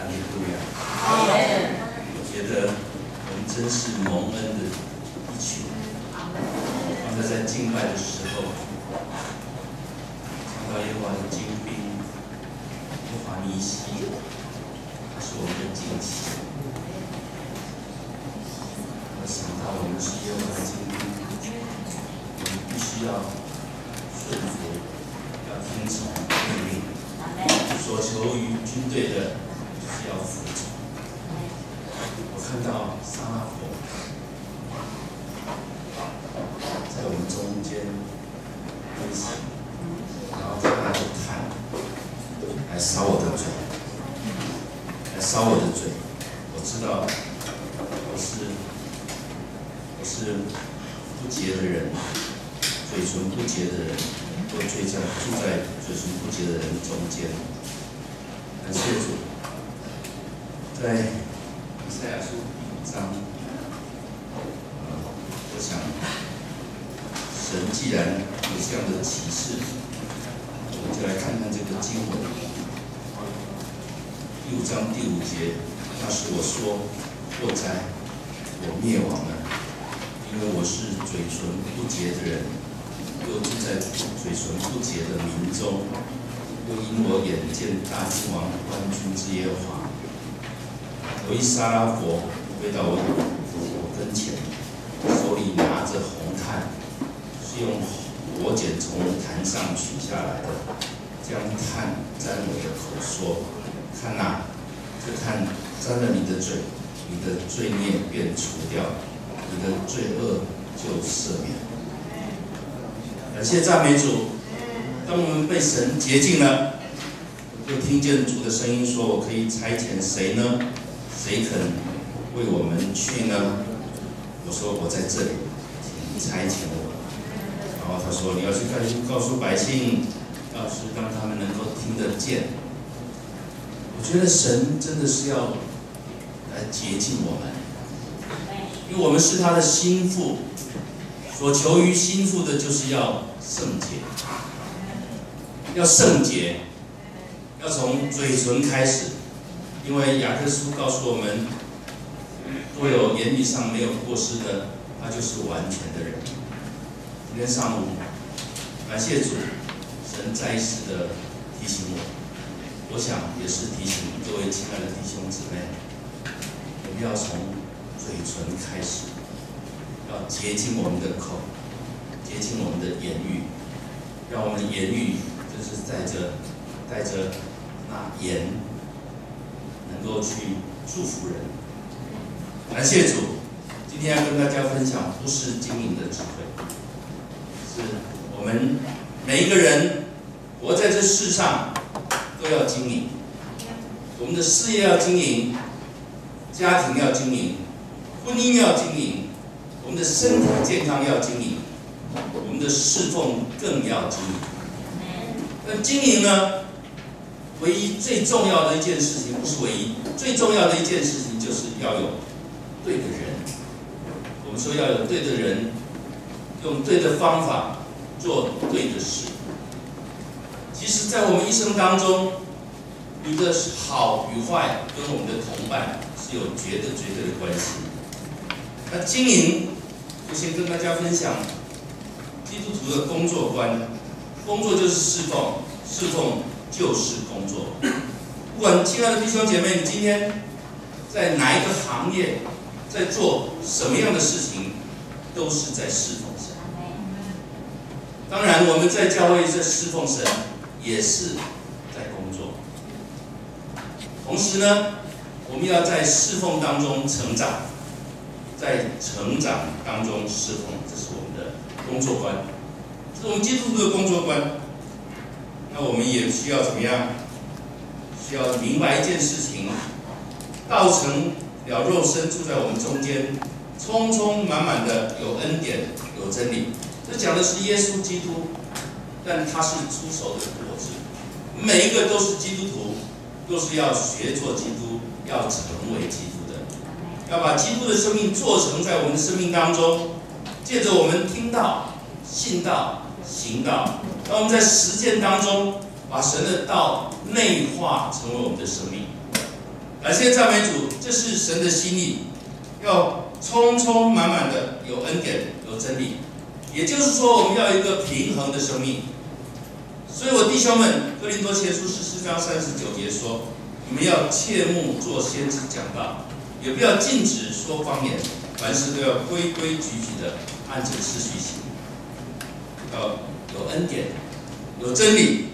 利路亚！我觉得我们真是蒙恩的一群。刚才在敬拜的时候，看到耶和华的精兵，耶和华尼西，他是我们的旌旗。我想到我们是耶和华的精兵，我们必须要顺服，要听从命令。所求于军队的，就是要服从。我看到撒拉佛在我们中间飞行，然后他拿着炭来烧我的嘴，来烧我的嘴。我知道我是不洁的人，嘴唇不洁的人，都住在嘴唇不洁的人中间。感谢主，在以赛亚书第5章，我想，神既然有这样的启示，我们就来看看这个经文。第5章第5节，那时我说：祸哉，我灭亡了，因为我是嘴唇不洁的人，又住在嘴唇不洁的民中。又因我眼见大君王万军之耶和华，有一撒拉佛飞到我跟前，手里拿着红炭，是用火剪从坛上取下来的，将炭沾我的口说：看哪，这炭沾了你的嘴，你的罪孽便除掉，你的罪恶就赦免。感谢赞美主。当我们被神洁净了，就听见主的声音说：“我可以差遣谁呢？谁肯为我们去呢？”我说：“我在这里，请差遣我。”然后他说：“你要去告诉百姓，要是让他们能够听得见。”我觉得神真的是要来洁净我们，因为我们是他的心腹，所求于心腹的就是要圣洁。要圣洁，要从嘴唇开始，因为雅各书告诉我们，若有言语上没有过失的，他就是完全的人。今天上午，感谢主，神再一次的提醒我想也是提醒各位亲爱的弟兄姊妹，我们要从嘴唇开始，要洁净我们的口，洁净我们的言语，让我们的言语就是带着那盐，能够去祝福人。感谢主，今天要跟大家分享不是经营的智慧，是我们每一个人活在这世上都要经营，我们的事业要经营，家庭要经营，婚姻要经营，我们的身体健康要经营，我们的侍奉更要经营。那经营呢，唯一最重要的一件事情，不是唯一，最重要的一件事情就是要有对的人。我们说要有对的人，用对的方法做对的事。其实，在我们一生当中，你的好与坏跟我们的同伴是有绝对的关系。那经营，我先跟大家分享基督徒的工作观。工作就是侍奉，侍奉就是工作。不管亲爱的弟兄姐妹，你今天在哪一个行业，在做什么样的事情，都是在侍奉神。当然，我们在教会在侍奉神，也是在工作。同时呢，我们要在侍奉当中成长，在成长当中侍奉，这是我们的工作观。这是我们基督徒的工作观。那我们也需要怎么样？需要明白一件事情：道成了肉身住在我们中间，充充满满的有恩典，有真理。这讲的是耶稣基督，但他是出熟的果子。每一个都是基督徒，都是要学做基督，要成为基督的，要把基督的生命做成在我们的生命当中。借着我们听到、信道、行道，让我们在实践当中把神的道内化成为我们的生命。感谢赞美主，这是神的心意，要充充满满的有恩典、有真理。也就是说，我们要有一个平衡的生命。所以我弟兄们，哥林多前书14章39节说：你们要切莫做先知讲道，也不要禁止说方言，凡事都要规规矩矩的按着次序行。要有恩典，有真理，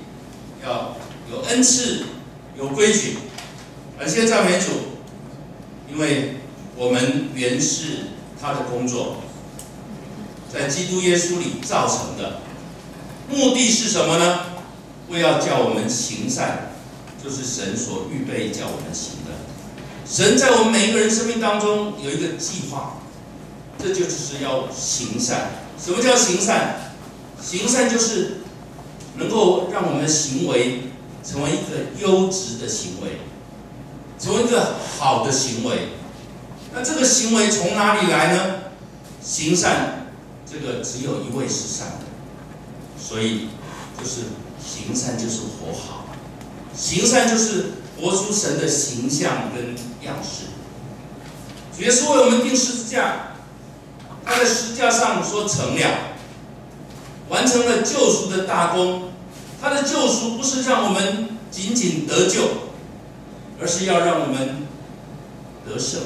要有恩赐，有规矩。感谢赞美主，因为我们原是他的工作，在基督耶稣里造成的。目的是什么呢？为要叫我们行善，就是神所预备叫我们行的。神在我们每一个人生命当中有一个计划，这就是要行善。什么叫行善？行善就是能够让我们的行为成为一个优质的行为，成为一个好的行为。那这个行为从哪里来呢？行善，这个只有一位是善的，所以就是行善就是活好，行善就是活出神的形象跟样式。主耶稣为我们定十字架，他在十字架上说成了，完成了救赎的大功。他的救赎不是让我们仅仅得救，而是要让我们得胜，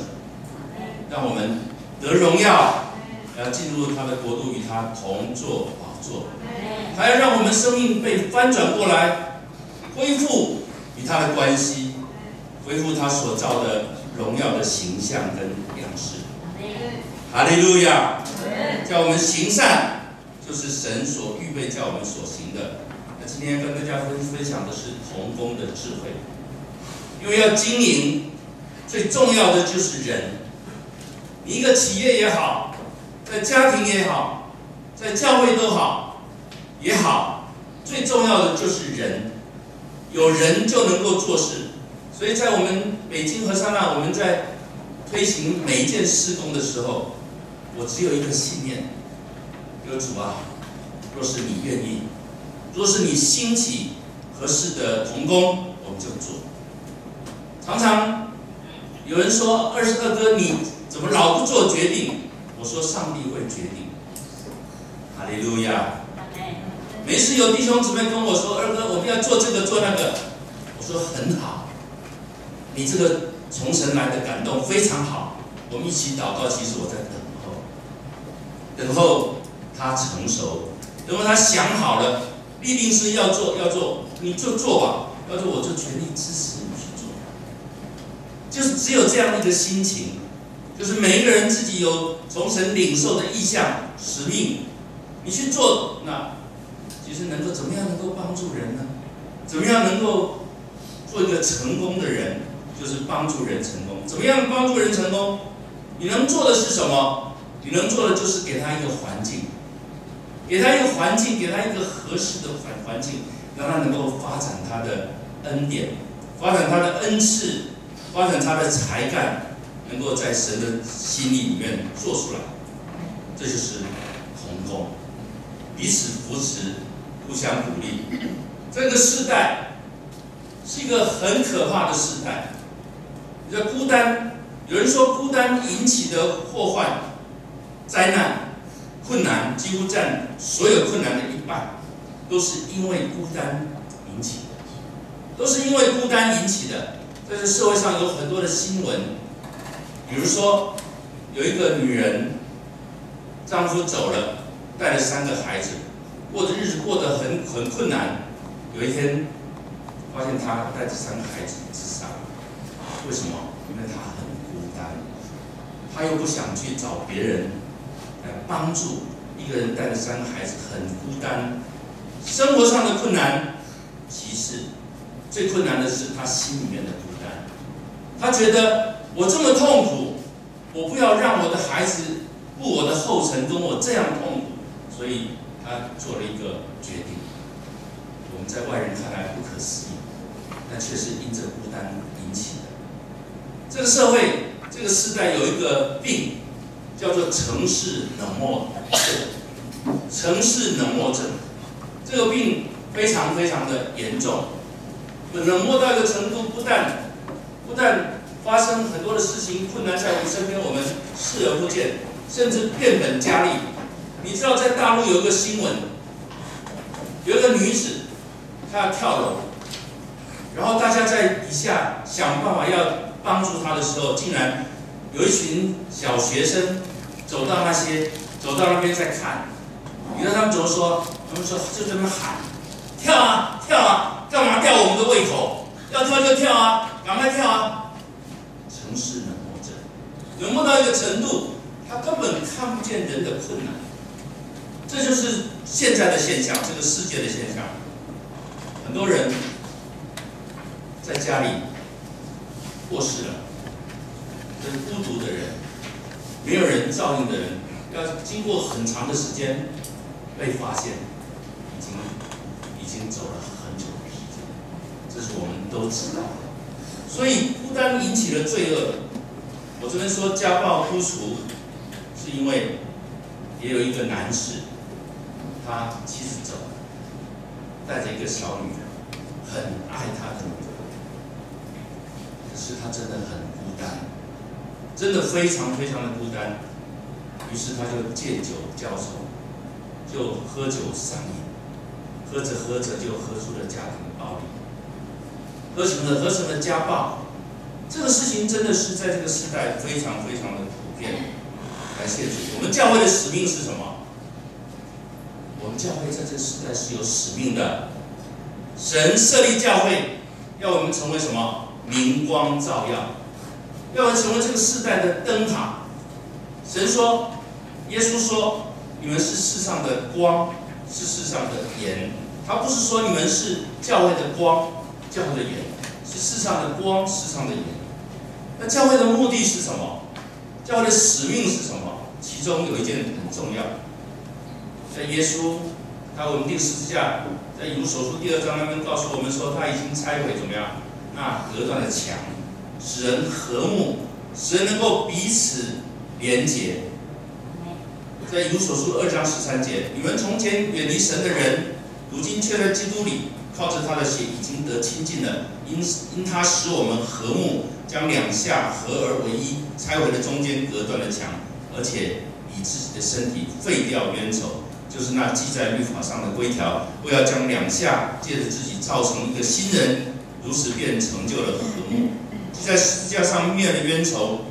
让我们得荣耀，要进入他的国度，与他同坐宝座。还要让我们生命被翻转过来，恢复与他的关系，恢复他所造的荣耀的形象跟样式。哈利路亚！叫我们行善，就是神所预备叫我们所行的。那今天跟大家分享的是同工的智慧，因为要经营，最重要的就是人。你一个企业也好，在家庭也好，在教会都好也好，最重要的就是人。有人就能够做事。所以在我们北京和撒那，我们在推行每一件事工的时候，我只有一个信念：有主啊，若是你愿意，若是你兴起合适的同工，我们就做。常常有人说：“22哥，你怎么老不做决定？”我说：“上帝会决定。”哈利路亚！每次有弟兄姊妹跟我说：“二哥，我们要做这个做那个。”我说：“很好，你这个从神来的感动非常好，我们一起祷告。其实我在等候他成熟，等候他想好了，立定是要做，你就做吧。要做我就全力支持你去做。就是只有这样的一个心情，就是每一个人自己有从神领受的意向、使命，你去做，那其实能够怎么样能够帮助人呢？怎么样能够做一个成功的人？就是帮助人成功。怎么样帮助人成功？你能做的是什么？你能做的就是给他一个环境，给他一个环境，给他一个合适的环境，让他能够发展他的恩典，发展他的恩赐，发展他的才干，能够在神的心意里面做出来。这就是同工，彼此扶持，互相鼓励。这个世代是一个很可怕的世代。你说孤单，有人说孤单引起的祸患、灾难、困难，几乎占所有困难的一半，都是因为孤单引起的，都是因为孤单引起的。在这社会上有很多的新闻，比如说有一个女人，丈夫走了，带了3个孩子，过的日子过得很困难。有一天发现她带着3个孩子自杀了。为什么？因为她很孤单，她又不想去找别人来帮助。一个人带着3个孩子很孤单，生活上的困难，其次最困难的是她心里面的孤单。她觉得我这么痛苦，我不要让我的孩子步我的后尘，跟我这样痛苦，所以她做了一个决定。我们在外人看来不可思议，但却是因着孤单引起的。这个社会，这个时代有一个病，叫做城市冷漠症。城市冷漠症，这个病非常非常的严重，冷漠到一个程度，不但发生很多的事情，困难在我们身边，我们视而不见，甚至变本加厉。你知道，在大陆有一个新闻，有一个女子，她要跳楼，然后大家在底下想办法要帮助她的时候，竟然有一群小学生走到那边在看。你知道他们怎么说？他们说就这么喊：跳啊，跳啊，干嘛吊我们的胃口？要跳就跳啊，赶快跳啊！城市冷漠症，冷漠到一个程度，他根本看不见人的困难。这就是现在的现象，这个世界的现象。很多人在家里过世了，这孤独的人，没有人照应的人，要经过很长的时间被发现，已经走了很久的时间，这是我们都知道的。所以孤单引起了罪恶。我昨天说家暴哭除，是因为也有一个男士，他妻子走了，带着一个小女儿，很爱他的女儿，可是他真的很孤单，真的非常非常的孤单。于是他就借酒浇愁，就喝酒上瘾，喝着喝着就喝出了家庭暴力，喝成了家暴。这个事情真的是在这个时代非常非常的普遍。感谢主，我们教会的使命是什么？我们教会在这个时代是有使命的。神设立教会，要我们成为什么？明光照耀，要我们成为这个时代的灯塔。神说，耶稣说，你们是世上的光，是世上的盐。他不是说你们是教会的光，教会的盐，是世上的光，世上的盐。那教会的目的是什么？教会的使命是什么？其中有一件很重要，在耶稣他稳定十字架，在以弗所书2章那边告诉我们说，他已经拆毁怎么样？那隔断的墙，使人和睦，使人能够彼此连结。在以弗所书2章13节，你们从前远离神的人，如今却在基督里靠着他的血已经得亲近了，因他使我们和睦，将两下合而为一，拆毁了中间隔断的墙，而且以自己的身体废掉冤仇，就是那记在律法上的规条，为要将两下借着自己造成一个新人，如此便成就了和睦。记在十字架上灭了冤仇，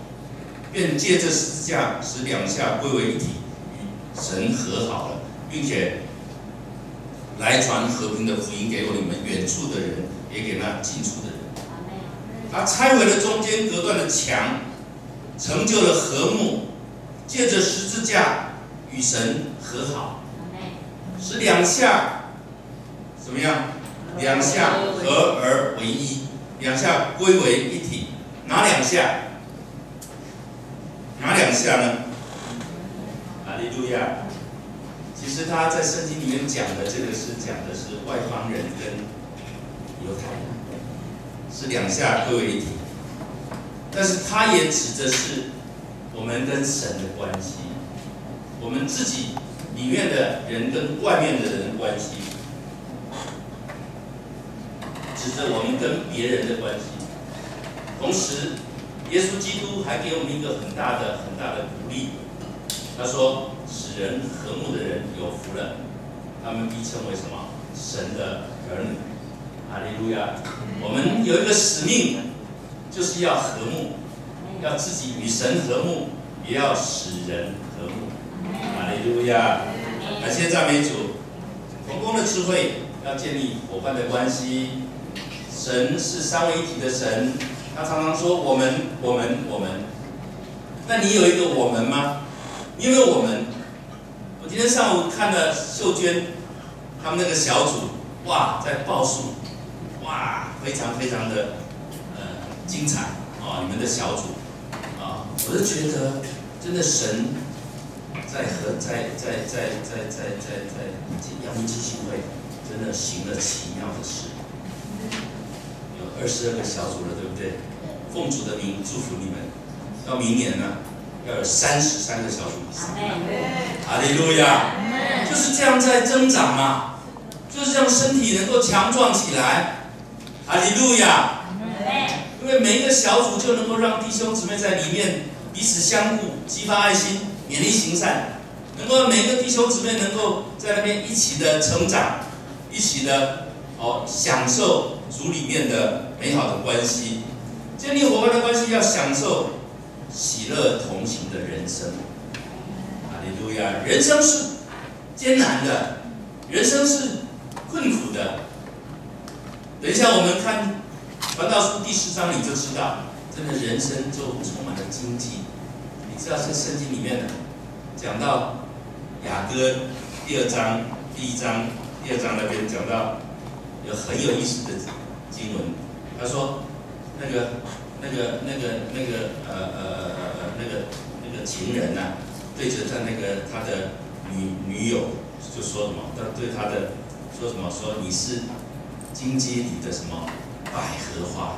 便借着十字架使两下归为一体，与神和好了，并且来传和平的福音给你们远处的人，也给那近处的人。他拆毁了中间隔断的墙，成就了和睦，借着十字架与神和好，使两下怎么样？两下合而为一，两下归为一体。哪两下？哪两下呢？哈利路亚！其实他在圣经里面讲的这个是讲的是外邦人跟犹太人，是两下归为一体。但是他也指的是我们跟神的关系，我们自己里面的人跟外面的人的关系，指着我们跟别人的关系。同时，耶稣基督还给我们一个很大的鼓励。他说：“使人和睦的人有福了，他们必称为什么？神的儿女。”哈利路亚！我们有一个使命，就是要和睦，要自己与神和睦，也要使人和睦。哈利路亚！感谢赞美主。同工的智慧要建立伙伴的关系。神是三位一体的神，他常常说我们。那你有一个我们吗？你有没有我们？我今天上午看了秀娟他们那个小组，哇，在报数，哇，非常非常的精彩啊！你们的小组啊，我就觉得真的神在阳明基金会真的行了奇妙的事，有22个小组了，对不对？奉主的名祝福你们，到明年呢，要有33个小组以上。哈利路亚！就是这样在增长嘛，就是让身体能够强壮起来。哈利路亚！因为每一个小组就能够让弟兄姊妹在里面彼此相顾，激发爱心，勉励行善，能够每个弟兄姊妹能够在那边一起的成长，一起的享受主里面的美好的关系，建立伙伴的关系，要享受喜乐同行的人生。哈利路亚！人生是艰难的，人生是困苦的。等一下我们看传道书第10章，你就知道，真的人生就充满了荆棘。你知道在圣经里面呢，讲到雅歌第1章第2章那边讲到有很有意思的经文，他说那个情人呐、对着他的女友就说什么？他对他的说什么？说你是荆棘里的什么百合花？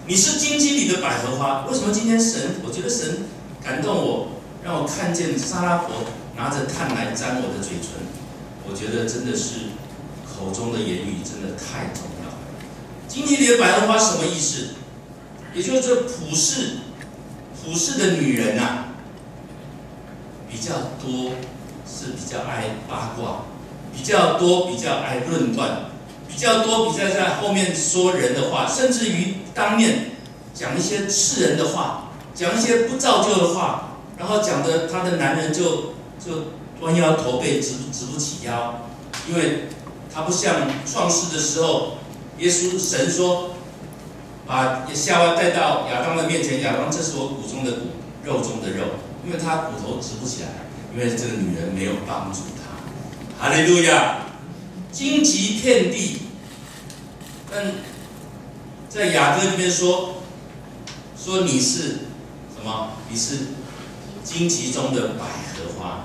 你是荆棘里的百合花。为什么今天我觉得神感动我，让我看见撒拉佛拿着炭来沾我的嘴唇。我觉得真的是口中的言语真的太重要了。荆棘里的百合花什么意思？也就是这普世的女人啊，比较多是比较爱八卦，比较多比较爱论断，比较多比较在后面说人的话，甚至于当面讲一些刺人的话，讲一些不造就的话，然后讲的他的男人就弯腰驼背，直不起腰，因为他不像创世的时候，神说。把夏娃带到亚当的面前，亚当，这是我骨中的骨，肉中的肉，因为他骨头直不起来，因为这个女人没有帮助他。哈利路亚！荆棘遍地，但在雅歌里面说你是什么？你是荆棘中的百合花。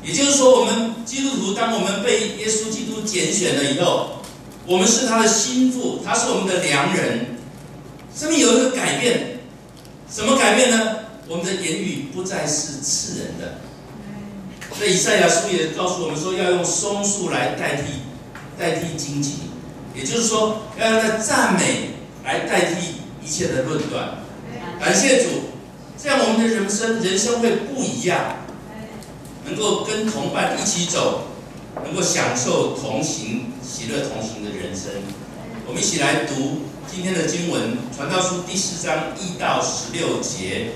也就是说，我们基督徒，当我们被耶稣基督拣选了以后，我们是他的心腹，他是我们的良人。生命有一个改变，什么改变呢？我们的言语不再是刺人的。所以以赛亚书也告诉我们说，要用松树来代替荆棘，也就是说，要用赞美来代替一切的论断。感谢主，这样我们的人生会不一样，能够跟同伴一起走，能够享受同行、喜乐同行的人生。我们一起来读今天的经文，传道书第4章1到16节，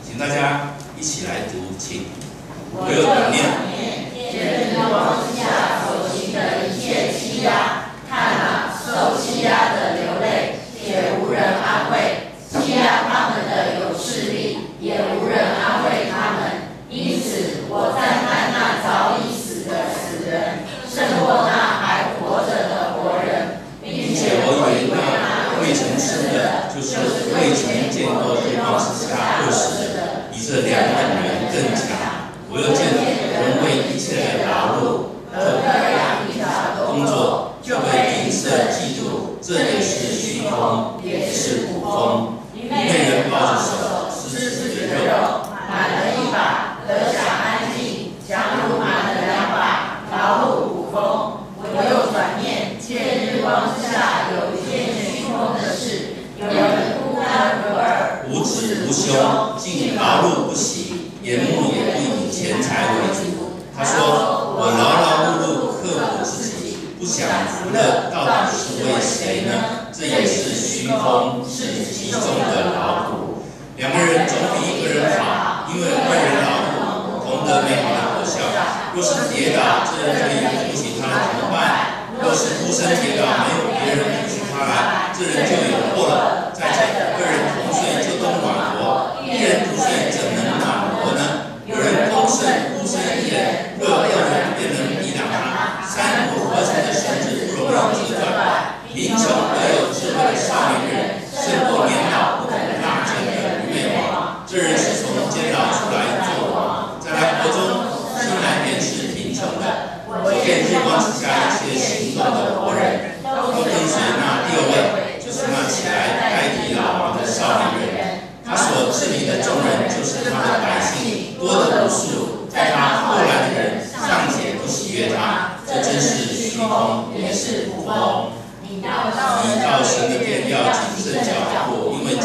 请大家一起来读，请。我有短念，见日光之下所行的一切欺压，看啊，受欺压的流泪，也无人安慰；欺压他们的有势力，也无人安慰他们。因此，我赞叹那早已死的死人，胜过那还活着的活人，并且我以那未曾生的，就是未曾见过日光之下饿死的，比这2万人更强。我又见人为一切的劳碌和各样一条工作，就被吝啬嫉妒，这也是虚空，也是捕风。因为人抱着手吃自己的肉，满了1把，得享安静；强如满了2把，劳碌捕风。我又转念，见日光之下有一件虚空的事，有人孤单无二，无止无休，竟劳碌不息，眼目也不以钱财为主。他说：“我劳劳碌碌，刻苦自己，不享福乐，到底是为谁呢？这也是虚空，是其中的劳苦。2个人总比1个人好，因为2人劳苦，同得美好的果效。若是跌倒，这人可以扶起他的同伴；若是孤身跌倒，没有别人扶起他来，这人就有祸了。再者，2人同睡，就都暖和；1人独睡，怎能暖和呢？有人丰盛，孤身1人，若2人便能抵挡他。3股合成的绳子不容易折断。贫穷而有智慧的少年人，胜过年老不懂大见的愚昧王。这人是从监牢出来做王，在他国中生来便是贫穷的。我见日光之下一切行动的活人，都跟随那第2位，就是那起来代替老王的少年人。他所治理的众人，就是他的百姓，多得无数。在他后来的人尚且不喜悦他，这真是虚空，也是捕风。你到神的殿要谨慎脚步，因为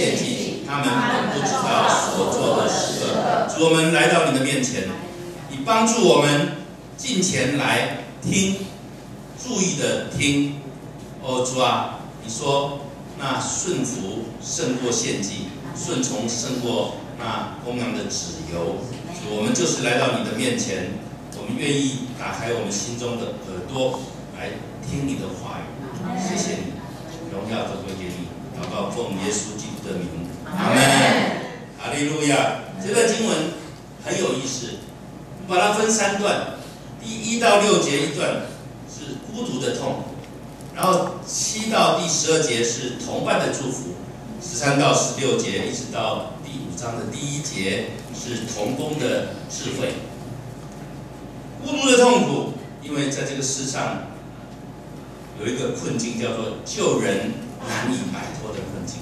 献祭，他们本不知道所做的是恶。主，我们来到你的面前，你帮助我们进前来听，注意的听。哦，主啊，你说那顺服胜过献祭，顺从胜过那公羊的脂油。主，我们就是来到你的面前，我们愿意打开我们心中的耳朵来听你的话语。谢谢你，荣耀都归给你。祷告奉耶稣基督的名，阿门。哈利路亚。这段经文很有意思，把它分3段，第1到6节一段是孤独的痛，然后7到第12节是同伴的祝福，13到16节一直到第5章的第1节是同工的智慧。孤独的痛苦，因为在这个世上有一个困境叫做救人难以摆脱的困境，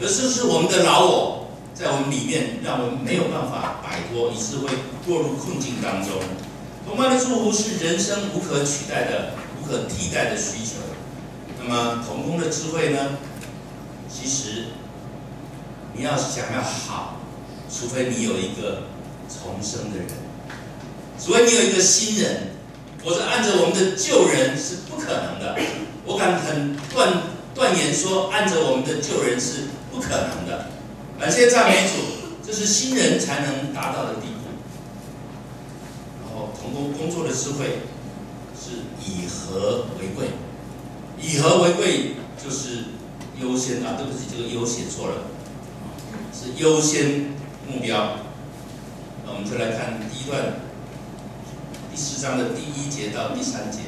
而这是我们的老我在我们里面，让我们没有办法摆脱，以致会落入困境当中。同伴的祝福是人生无可取代的、无可替代的需求。那么同工的智慧呢？其实你要想要好，除非你有一个重生的人，除非你有一个新人，否则按着我们的旧人是不可能的。我敢很断言说，按着我们的旧人是不可能的。感谢赞美主，这是新人才能达到的地步。然后同工作的智慧是以和为贵，以和为贵就是优先啊，对不起，这个优写错了，是优先目标。那我们就来看第1段第4章的第1节到第3节，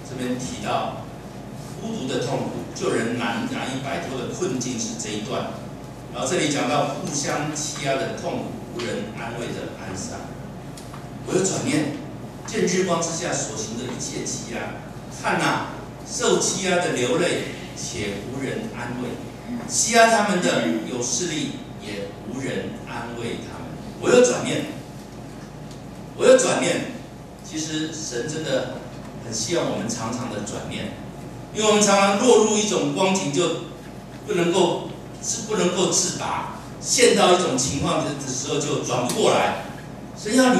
这边提到孤独的痛苦，救人难以摆脱的困境是这一段。然后这里讲到互相欺压的痛苦，无人安慰的哀伤。我有转念，见日光之下所行的一切欺压，看哪，受欺压的流泪，且无人安慰；欺压他们的有势力，也无人安慰他们。我有转念，其实神真的很希望我们常常的转念，因为我们常常落入一种光景，就不能够自拔，陷到一种情况的时候就转不过来。所以要你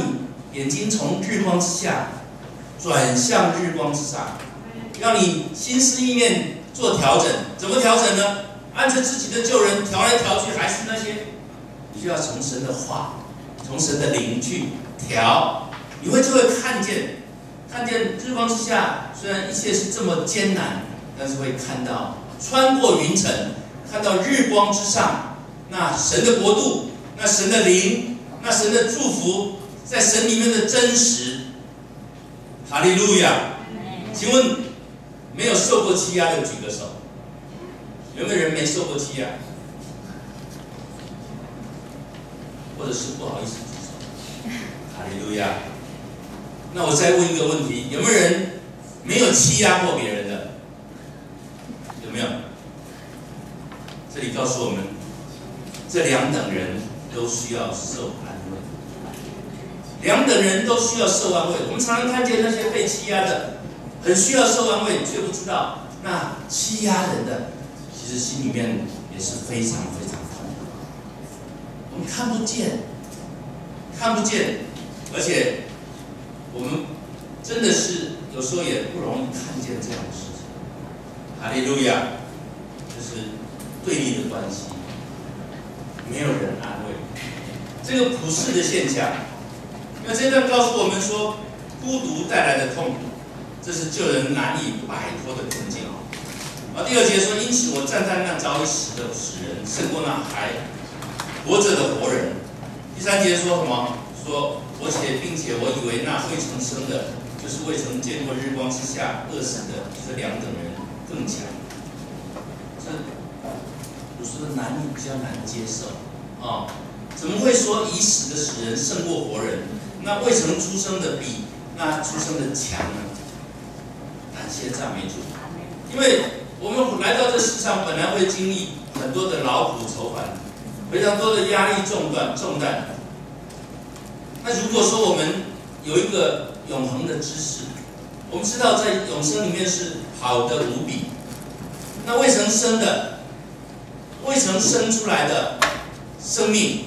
眼睛从日光之下转向日光之上，要你心思意念做调整。怎么调整呢？按着自己的旧人调来调去，还是那些，你就要从神的话，从神的灵去调，你就会看见日光之下，虽然一切是这么艰难，但是会看到穿过云层，看到日光之上，那神的国度，那神的灵，那神的祝福，在神里面的真实。哈利路亚！请问没有受过欺压的举个手，有没有人没受过欺压？或者是不好意思举手？哈利路亚！那我再问一个问题，有没有人没有欺压过别人的？有没有？这里告诉我们，这2等人都需要受安慰。2等人都需要受安慰。我们常常看见那些被欺压的，很需要受安慰，却不知道那欺压人的，其实心里面也是非常非常痛苦。我们看不见，而且我们真的是有时候也不容易看见这样的事情。哈利路亚！就是对立的关系，没有人安慰，这个普世的现象。那这段告诉我们说，孤独带来的痛苦，这是救人难以摆脱的困境。第2节说，因此我赞叹那早已死的死人，胜过那还活着的活人。第3节说什么？说并且我以为那未曾生的，就是未曾见过日光之下饿死的这2等人更强。这有时候比较难接受啊！怎么会说已死的死人胜过活人？那未曾出生的比那出生的强呢？感谢赞美主，因为我们来到这世上，本来会经历很多的劳苦愁烦，非常多的压力重担。那如果说我们有一个永恒的知识，我们知道在永生里面是好的无比，那未曾生的，未曾生出来的生命，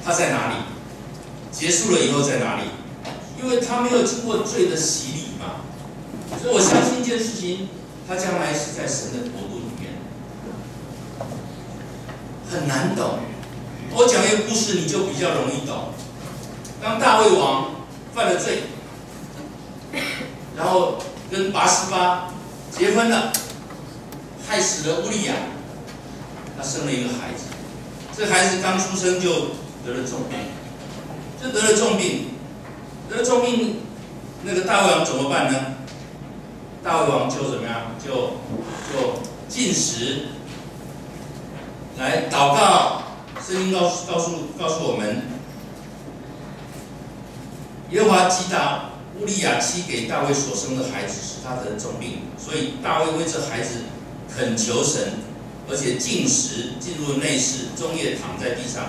它在哪里？结束了以后在哪里？因为他没有经过罪的洗礼嘛，所以我相信一件事情，他将来是在神的国度里面，很难懂。我讲一个故事，你就比较容易懂。当大卫王犯了罪，然后跟拔示巴结婚了，害死了乌利亚，他生了一个孩子，这个孩子刚出生就得了重病，得了重病，那个大卫王怎么办呢？大卫王就怎么样？就禁食，来祷告。圣经告诉我们，耶和华击打乌利亚妻给大卫所生的孩子，使他得重病，所以大卫为这孩子恳求神，而且禁食，进入内室，终夜躺在地上，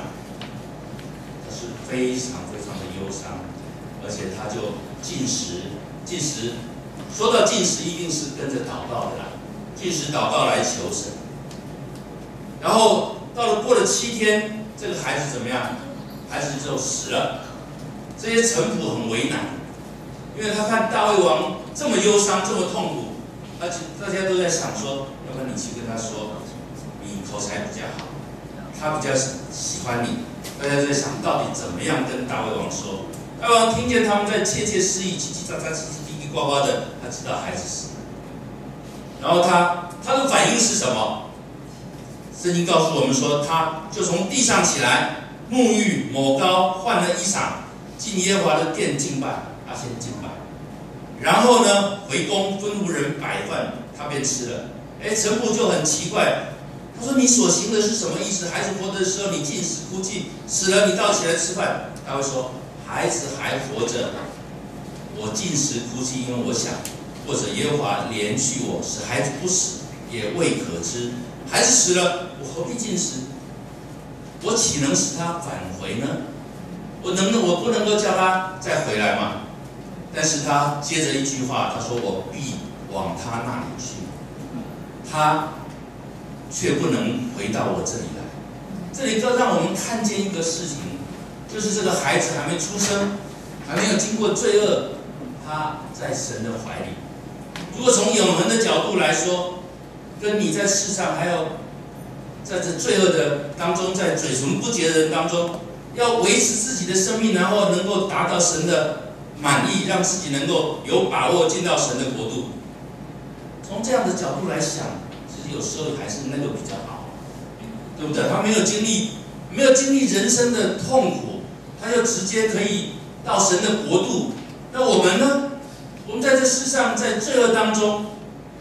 他是非常非常的忧伤，而且他就禁食。说到禁食，一定是跟着祷告的啦，禁食祷告来求神。然后过了7天，这个孩子怎么样？孩子就死了。这些臣仆很为难，因为他看大卫王这么忧伤，这么痛苦，大家都在想说，要不然你去跟他说，你口才比较好，他比较喜欢你。大家在想到底怎么样跟大卫王说。大卫王听见他们在窃窃私语、叽叽喳喳、叽叽呱呱的，他知道孩子死了。然后他的反应是什么？圣经告诉我们说，他就从地上起来，沐浴、抹膏、换了衣裳，进耶和华的殿敬拜。他先敬拜，然后呢，回宫吩咐人摆饭，他便吃了。臣仆就很奇怪，他说：“你所行的是什么意思？孩子活着的时候你禁食哭泣，死了你倒起来吃饭。”他会说：“孩子还活着，我禁食哭泣，因为我想，或者耶和华怜恤我，使孩子不死，也未可知。孩子死了，我何必禁食？我岂能使他返回呢？我不能够叫他再回来吗？”但是他接着一句话，他说：“我必往他那里去，他却不能回到我这里来。”这里就让我们看见一个事情，就是这个孩子还没出生，还没有经过罪恶，他在神的怀里。如果从永恒的角度来说，跟你在世上还有在这罪恶的当中，在嘴唇不洁的人当中，要维持自己的生命，然后能够达到神的满意，让自己能够有把握进到神的国度。从这样的角度来想，其实有时候还是那个比较好，对不对？他没有经历人生的痛苦，他就直接可以到神的国度。那我们呢？我们在这世上，在罪恶当中，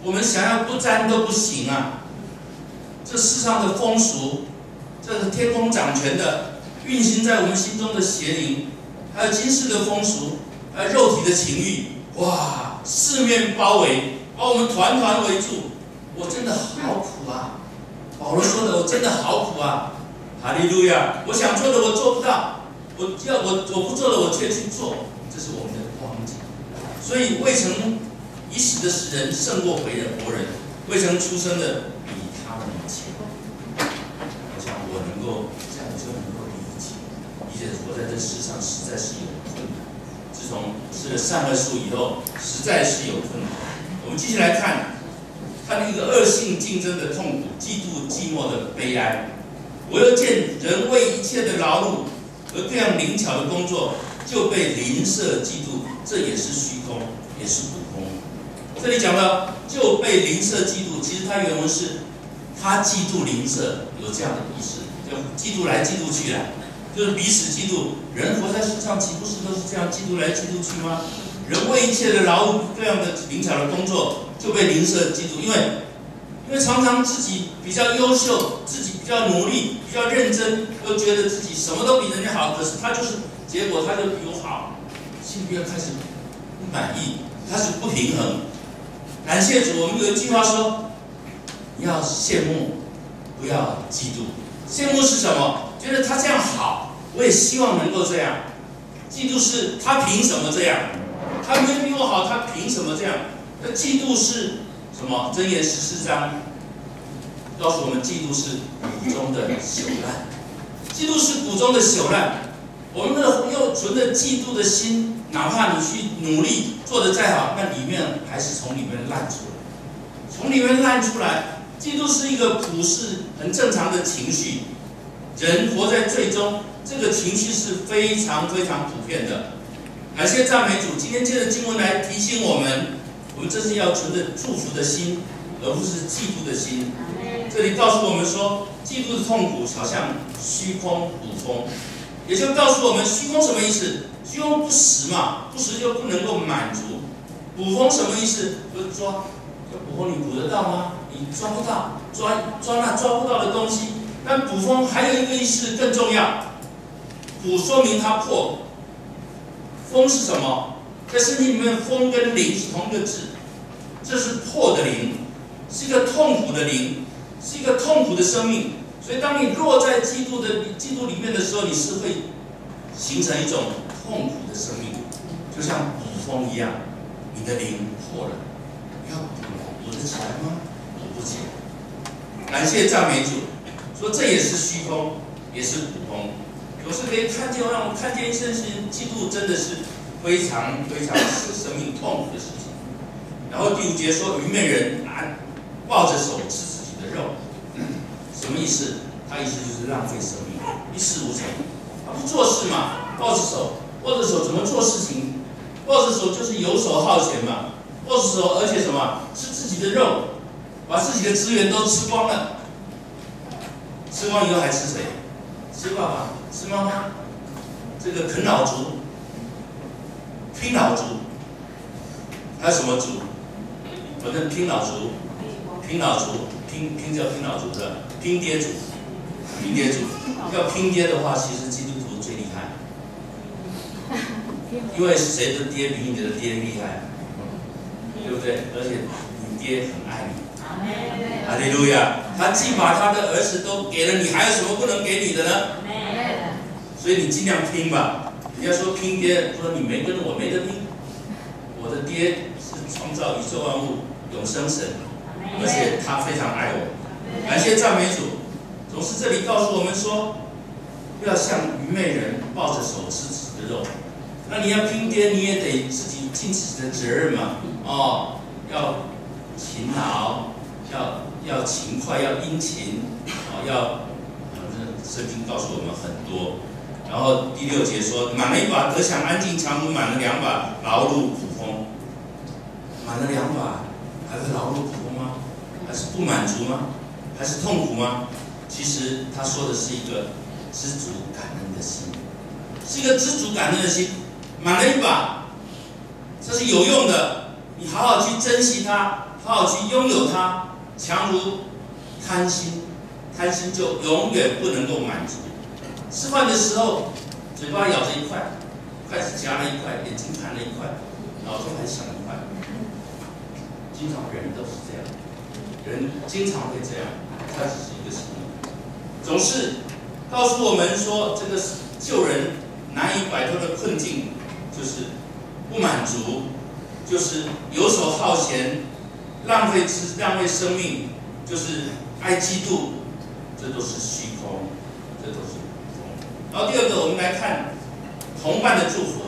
我们想要不沾都不行啊！这世上的风俗，这个天空掌权的，运行在我们心中的邪灵，还有今世的风俗，还有肉体的情欲，哇，四面包围，把我们团团围住。我真的好苦啊！保罗说的，我真的好苦啊！哈利路亚！我想做的我做不到，我不做的我却去做，这是我们的光景。所以未曾已死的使人胜过活人，未曾出生的比他们强。我想我能够这样就能够理解活在这世上实在是有困难。自从吃了善恶树以后，实在是有困难。我们继续来看一个恶性竞争的痛苦，嫉妒寂寞的悲哀。我又见人为一切的劳碌和各样灵巧的工作，就被邻舍嫉妒，这也是虚空，也是不空。这里讲到就被邻舍嫉妒，其实它原文是他嫉妒邻舍，有这样的意思，就嫉妒来嫉妒去啦，就是彼此嫉妒。人活在世上，岂不是都是这样嫉妒来嫉妒去吗？人为一切的劳碌各样的灵巧的工作，就被邻舍嫉妒，因为常常自己比较优秀，自己比较努力，比较认真，又觉得自己什么都比人家好，可是结果他就比我好，心里面开始不满意，开始不平衡。感谢主，我们有一句话说：你要羡慕，不要嫉妒。羡慕是什么？觉得他这样好，我也希望能够这样。嫉妒是他凭什么这样？他没比我好，他凭什么这样？那嫉妒是什么？箴言14章告诉我们，嫉妒是骨中的朽烂，嫉妒是骨中的朽烂。我们又存着嫉妒的心，哪怕你去努力做得再好，那里面还是从里面烂出来，从里面烂出来。嫉妒是一个普世很正常的情绪，人活在最终，这个情绪是非常非常普遍的。感谢赞美主，今天借着经文来提醒我们这是要存着祝福的心，而不是嫉妒的心。这里告诉我们说，嫉妒的痛苦好像虚空捕风，也就告诉我们虚空什么意思？虚空不实嘛，不实就不能够满足。捕风什么意思？就是抓，捕风你捕得到吗？你抓不到，抓那抓不到的东西。但捕风还有一个意思更重要，捕说明它破。风是什么？在圣经里面，风跟灵是同一个字，这是破的灵，是一个痛苦的灵，是一个痛苦的生命。所以，当你落在嫉妒里面的时候，你是会形成一种痛苦的生命，就像捕风一样，你的灵破了，要捕得起来吗？捕不起来。感谢赞美主，说这也是虚空，也是捕风。有时可以看见，让我们看见一件事情，嫉妒真的是非常非常使生命痛苦的事情。然后第5节说，愚昧人抱着手吃自己的肉，什么意思？他意思就是浪费生命，一事无成。他不做事嘛，抱着手怎么做事情？抱着手就是游手好闲嘛，抱着手，而且什么？吃自己的肉，把自己的资源都吃光了。吃光以后还吃谁？吃爸爸，吃妈妈，这个啃老族、拼老族，还有什么族？反正拼老族、拼叫拼老族的拼爹族，要拼爹的话，其实基督徒最厉害，因为谁的爹比你的爹厉害，对不对？而且你爹很爱你。哈利路亚！他既把他的儿子都给了你，还有什么不能给你的呢？所以你尽量拼吧。人家说拼爹，说你没跟我没得拼。我的爹是创造宇宙万物永生神，而且他非常爱我。感谢赞美主。总是这里告诉我们说，不要像愚昧人抱着手吃自己的肉。那你要拼爹，你也得自己尽自己的责任嘛。要勤劳。要勤快，要殷勤，圣经告诉我们很多。然后第6节说，满了一把得享安静，强如满了2把劳碌苦风。满了2把，还会劳碌苦风吗？还是不满足吗？还是痛苦吗？其实他说的是一个知足感恩的心，是一个知足感恩的心。满了1把，这是有用的，你好好去珍惜它，好好去拥有它。强如贪心，贪心就永远不能够满足。吃饭的时候，嘴巴咬着一块，筷子夹了一块，眼睛看了一块，脑中还想一块。经常人都是这样，人经常会这样，它只是一个行为，总是告诉我们说，这个救人难以摆脱的困境，就是不满足，就是游手好闲。浪费生命，就是爱嫉妒，这都是虚空，这都是普通。然后第2个，我们来看同伴的祝福。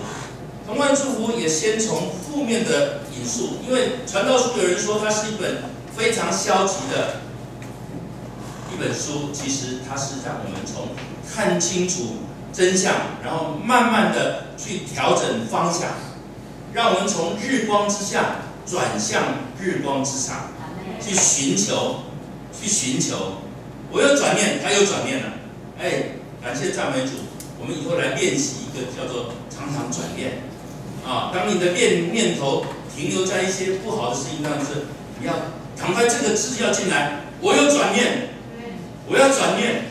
同伴祝福也先从负面的引述，因为传道书有人说它是一本非常消极的一本书，其实它是让我们从看清楚真相，然后慢慢的去调整方向，让我们从日光之下转向日光之上，去寻求。我有转念，他有转念了。感谢赞美主，我们以后来练习一个叫做常常转念。当你的念头停留在一些不好的事情上时，你要赶快这个字要进来。我有转念，我要转念，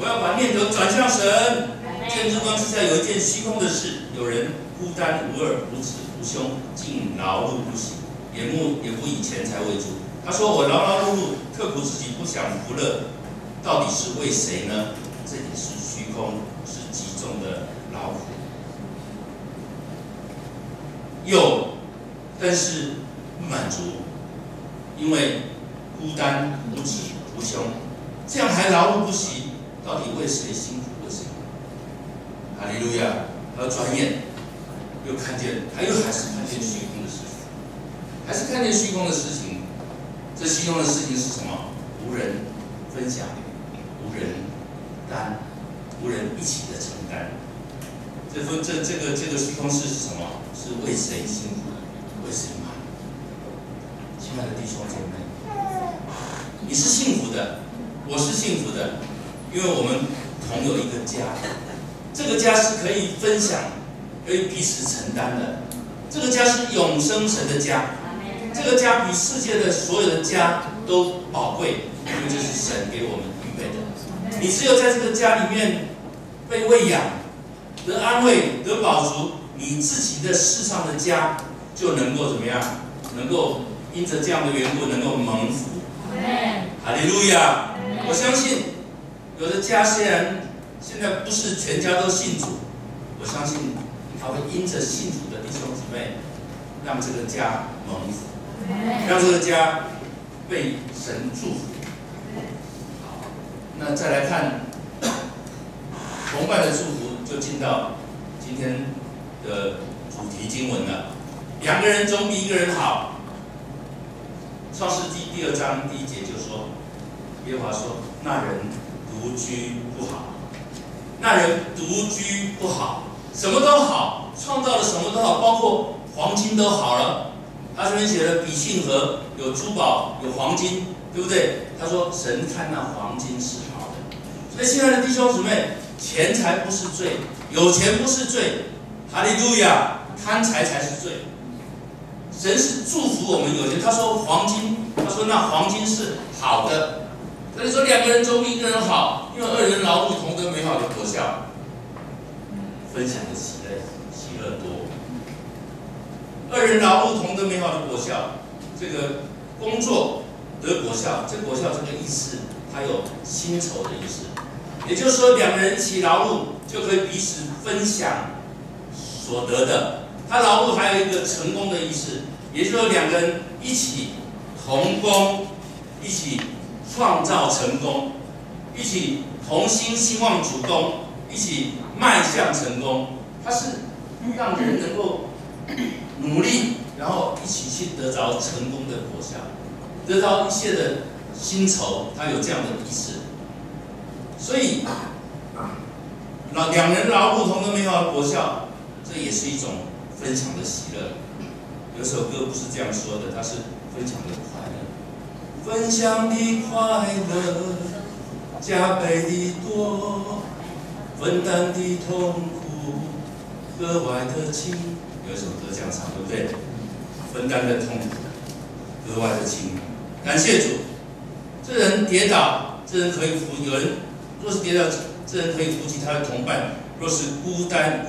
我要把念头转向神。见日光之下有一件虚空的事，有人孤单无二，无子无兄，竟劳碌不息。也不以钱财为主。他说：“我劳劳碌碌，刻苦自己，不享福乐，到底是为谁呢？这也是虚空，是极重的劳苦。但是不满足，因为孤单无子无穷，这样还劳碌不息，到底为谁辛苦为谁？哈利路亚！然后转眼又看见，还是看见虚空的事情，还是看见虚空的事情。这虚空的事情是什么？无人分享，无人担，无人一起的承担。这个虚空是什么？是为谁辛苦，为谁忙？亲爱的弟兄姐妹，你是幸福的，我是幸福的，因为我们同有一个家。这个家是可以分享，可以彼此承担的。这个家是永生神的家，这个家比世界的所有的家都宝贵，因为这是神给我们预备的。你只有在这个家里面被喂养、得安慰、得饱足，你自己的世上的家就能够怎么样？能够因着这样的缘故，能够蒙福。哈利路亚！我相信有的家虽然现在不是全家都信主，我相信他会因着信主的弟兄姊妹，让这个家蒙福，让这个家被神祝福。好，那再来看崇拜的祝福，就进到今天的主题经文了。两个人总比一个人好。创世纪第2章第1节就说，耶和华说：“那人独居不好。”那人独居不好，什么都好，创造了什么都好，包括黄金都好了。他这边写了比信盒，有珠宝，有黄金，对不对？他说神看那黄金是好的。所以，亲爱的弟兄姊妹，钱财不是罪，有钱不是罪，哈利路亚，贪财才是罪。神是祝福我们有钱。他说黄金，他说那黄金是好的。所以说两个人总比一个人好，因为二人劳碌同得美好的果效，分享的喜乐多。二人劳碌同得美好的果效，这个工作得果效，这果效这个意思，它有薪酬的意思。也就是说，两个人一起劳碌，就可以彼此分享所得的。他劳碌还有一个成功的意思，也就是说两个人一起同工，一起创造成功，一起同心兴旺主攻，一起迈向成功。它是让人能够努力，然后一起去得着成功的果效，得到一切的薪酬，它有这样的意思。所以，两人劳碌同得美好的果效，这也是一种分享的喜乐。有首歌不是这样说的，它是分享的快乐。分享的快乐，加倍的多，分担的痛苦，格外的轻。有一首歌这样唱，对不对？分担的痛苦，格外的轻。感谢主，这人跌倒，这人可以扶；有人若是跌倒，这人可以扶起他的同伴；若是孤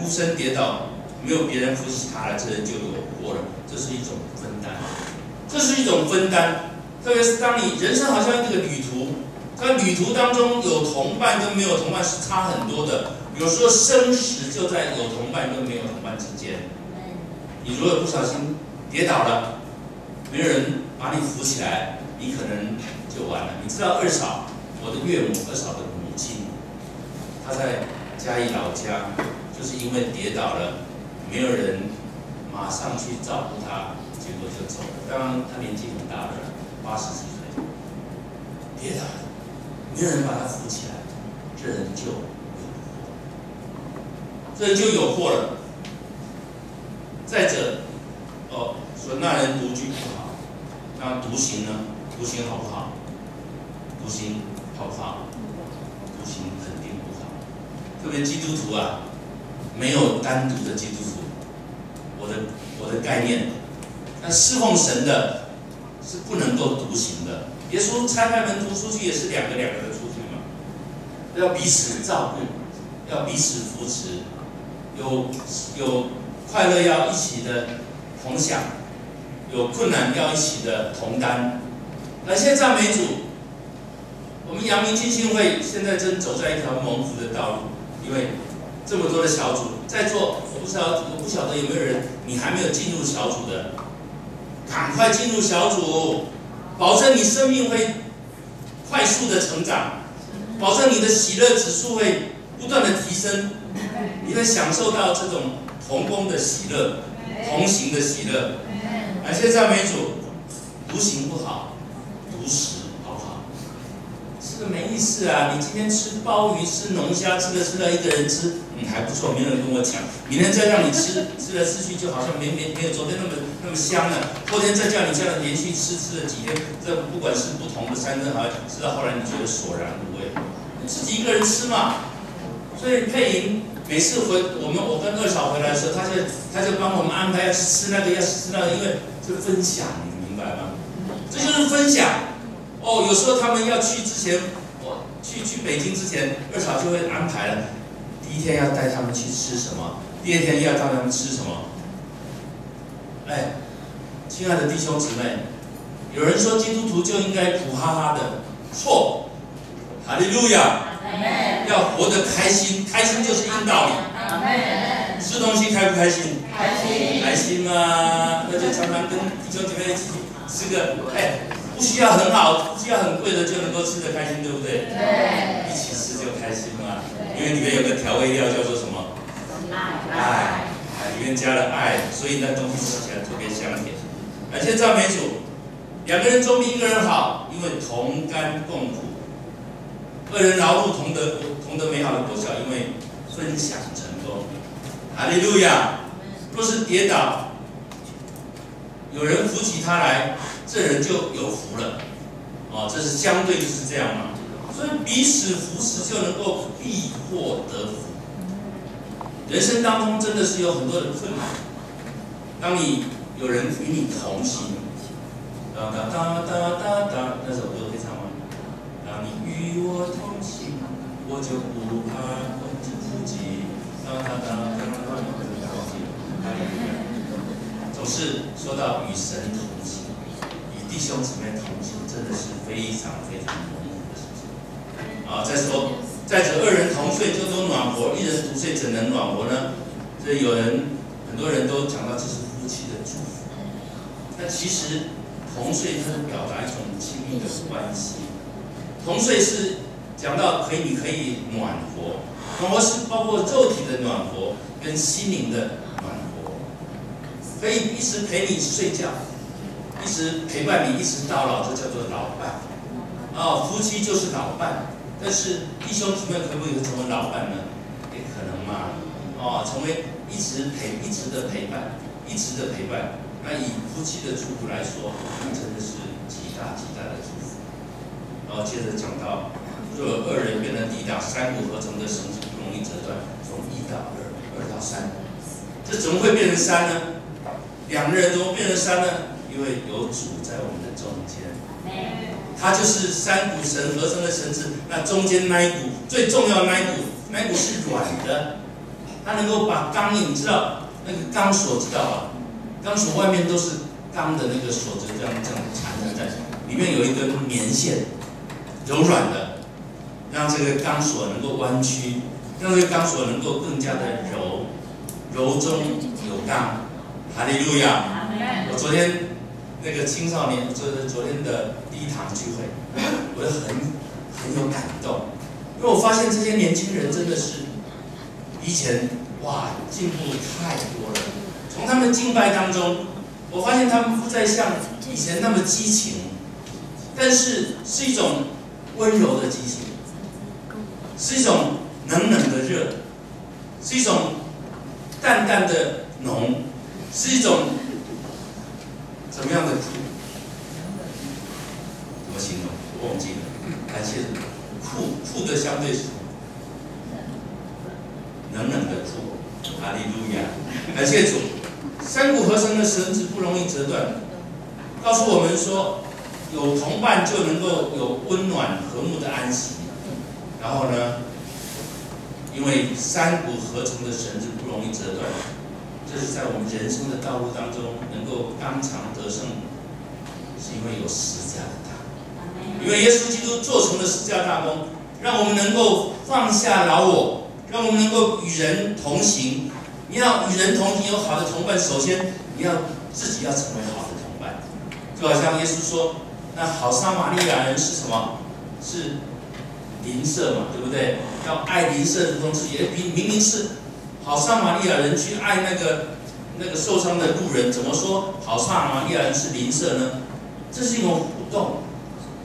身跌倒，没有别人扶起他了，这人就有祸了。这是一种分担，这是一种分担。特别是当你人生好像一个旅途，在旅途当中有同伴跟没有同伴是差很多的。有时候生死就在有同伴跟没有同伴之间。你如果不小心跌倒了，没有人把你扶起来，你可能就完了。你知道二嫂，我的岳母二嫂的母亲，她在嘉义老家，就是因为跌倒了，没有人马上去照顾她，结果就走了。当然她年纪很大了，80几岁，跌倒了，没有人把她扶起来，这人就有祸了。再者，说那人独居不好，那独行呢？独行好不好？独行好不好？独行肯定不好。特别基督徒啊，没有单独的基督徒。我的概念，那侍奉神的是不能够独行的。耶稣差派门徒出去也是两个的出去嘛，要彼此照顾，要彼此扶持，有快乐要一起的同享，有困难要一起的同担。感谢赞美主，我们阳明浸信会现在正走在一条蒙福的道路，因为这么多的小组在座，我不晓得有没有人你还没有进入小组的，赶快进入小组，保证你生命会快速的成长，保证你的喜乐指数会不断的提升，你会享受到这种同工的喜乐、同行的喜乐。感谢赞美主，独行不好，独食好不好？吃的没意思啊！你今天吃鲍鱼、吃龙虾，吃了一个人吃，还不错，没有人跟我抢。明天再让你吃来吃去，就好像没有昨天那么香了。后天再叫你这样连续吃了几天，这不管是不同的山珍，好像吃到后来你觉得索然无味。你自己一个人吃嘛，所以佩莹每次我跟二嫂回来的时候，他就帮我们安排要吃那个，要吃那个，因为这分享，你明白吗？这就是分享。哦，有时候他们要去之前，去北京之前，二嫂就会安排了。第一天要带他们去吃什么，第二天要带他们吃什么。哎，亲爱的弟兄姊妹，有人说基督徒就应该苦哈哈的，错，哈利路亚，要活得开心，开心就是硬道理。吃东西开不开心？开心啊！那就常常跟弟兄姐妹一起吃个，不需要很好，不需要很贵的就能够吃得开心，对不对？对，一起吃就开心嘛。因为里面有个调味料叫做什么？爱，里面加了爱，所以那东西吃起来特别香甜。感谢赞美主，两个人总比一个人好，因为同甘共苦，二人劳碌同得美好的果效，因为分享成功。哈利路亚！若是跌倒，有人扶起他来，这人就有福了。这是相对就是这样嘛。所以彼此扶持就能够必获得福。人生当中真的是有很多的困难，当你有人与你同行，哒哒哒哒哒哒，那首歌会唱吗？当你与我同行，我就不怕困苦不及。哒哒哒哒哒哒，总是说到与神同行，与弟兄姊妹同行，真的是非常非常蒙福的事情。再说，再者二人同睡就都暖和，一人独睡怎能暖和呢？所以很多人都讲到这是夫妻的祝福。那其实同睡它是表达一种亲密的关系。同睡是讲到你可以暖和，暖和是包括肉体的暖和跟心灵的暖和，可以一直陪你睡觉，一直陪伴你一直到老，这叫做老伴。夫妻就是老伴。但是弟兄姊妹可不可以成为老伴呢？也可能嘛。成为一直的陪伴，那以夫妻的祝福来说，那真的是极大的祝福。然后接着讲到，若二人便能抵挡三股合成的绳子，不容易折断，从1到2，2到3，这怎么会变成3呢？两个人怎么变成3呢？因为有主在我们的中间。它就是3股绳合成的绳子，那中间那一股最重要的那一股是软的，它能够把钢印，你知道那个钢索知道吧？钢索外面都是钢的那个锁子，这样缠在，里面有一根棉线，柔软的，让这个钢索能够弯曲，让这个钢索能够更加的柔中有刚。哈利路亚！我昨天那个青少年，昨天的第一堂聚会，我就很有感动，因为我发现这些年轻人真的是比以前进步太多了。从他们敬拜当中，我发现他们不再像以前那么激情，但是是一种温柔的激情，是一种冷冷的热，是一种淡淡的浓，是一种怎么样的苦？怎么形容？我忘记了。感谢苦的相对是冷冷的苦。哈利路亚！感谢主。3股合成的绳子不容易折断，告诉我们说，有同伴就能够有温暖和睦的安息。然后呢，因为3股合成的绳子不容易折断，这是在我们人生的道路当中能够刚强得胜，是因为有十字架的大功，因为耶稣基督做成了十字架大功，让我们能够放下老我，让我们能够与人同行。你要与人同行，有好的同伴，首先你要自己要成为好的同伴。就好像耶稣说，那好撒玛利亚人是什么？是邻舍嘛，对不对？要爱邻舍如同自己，明明是好撒玛利亚人去爱那个受伤的路人，怎么说好撒玛利亚人是邻舍呢？这是一种互动。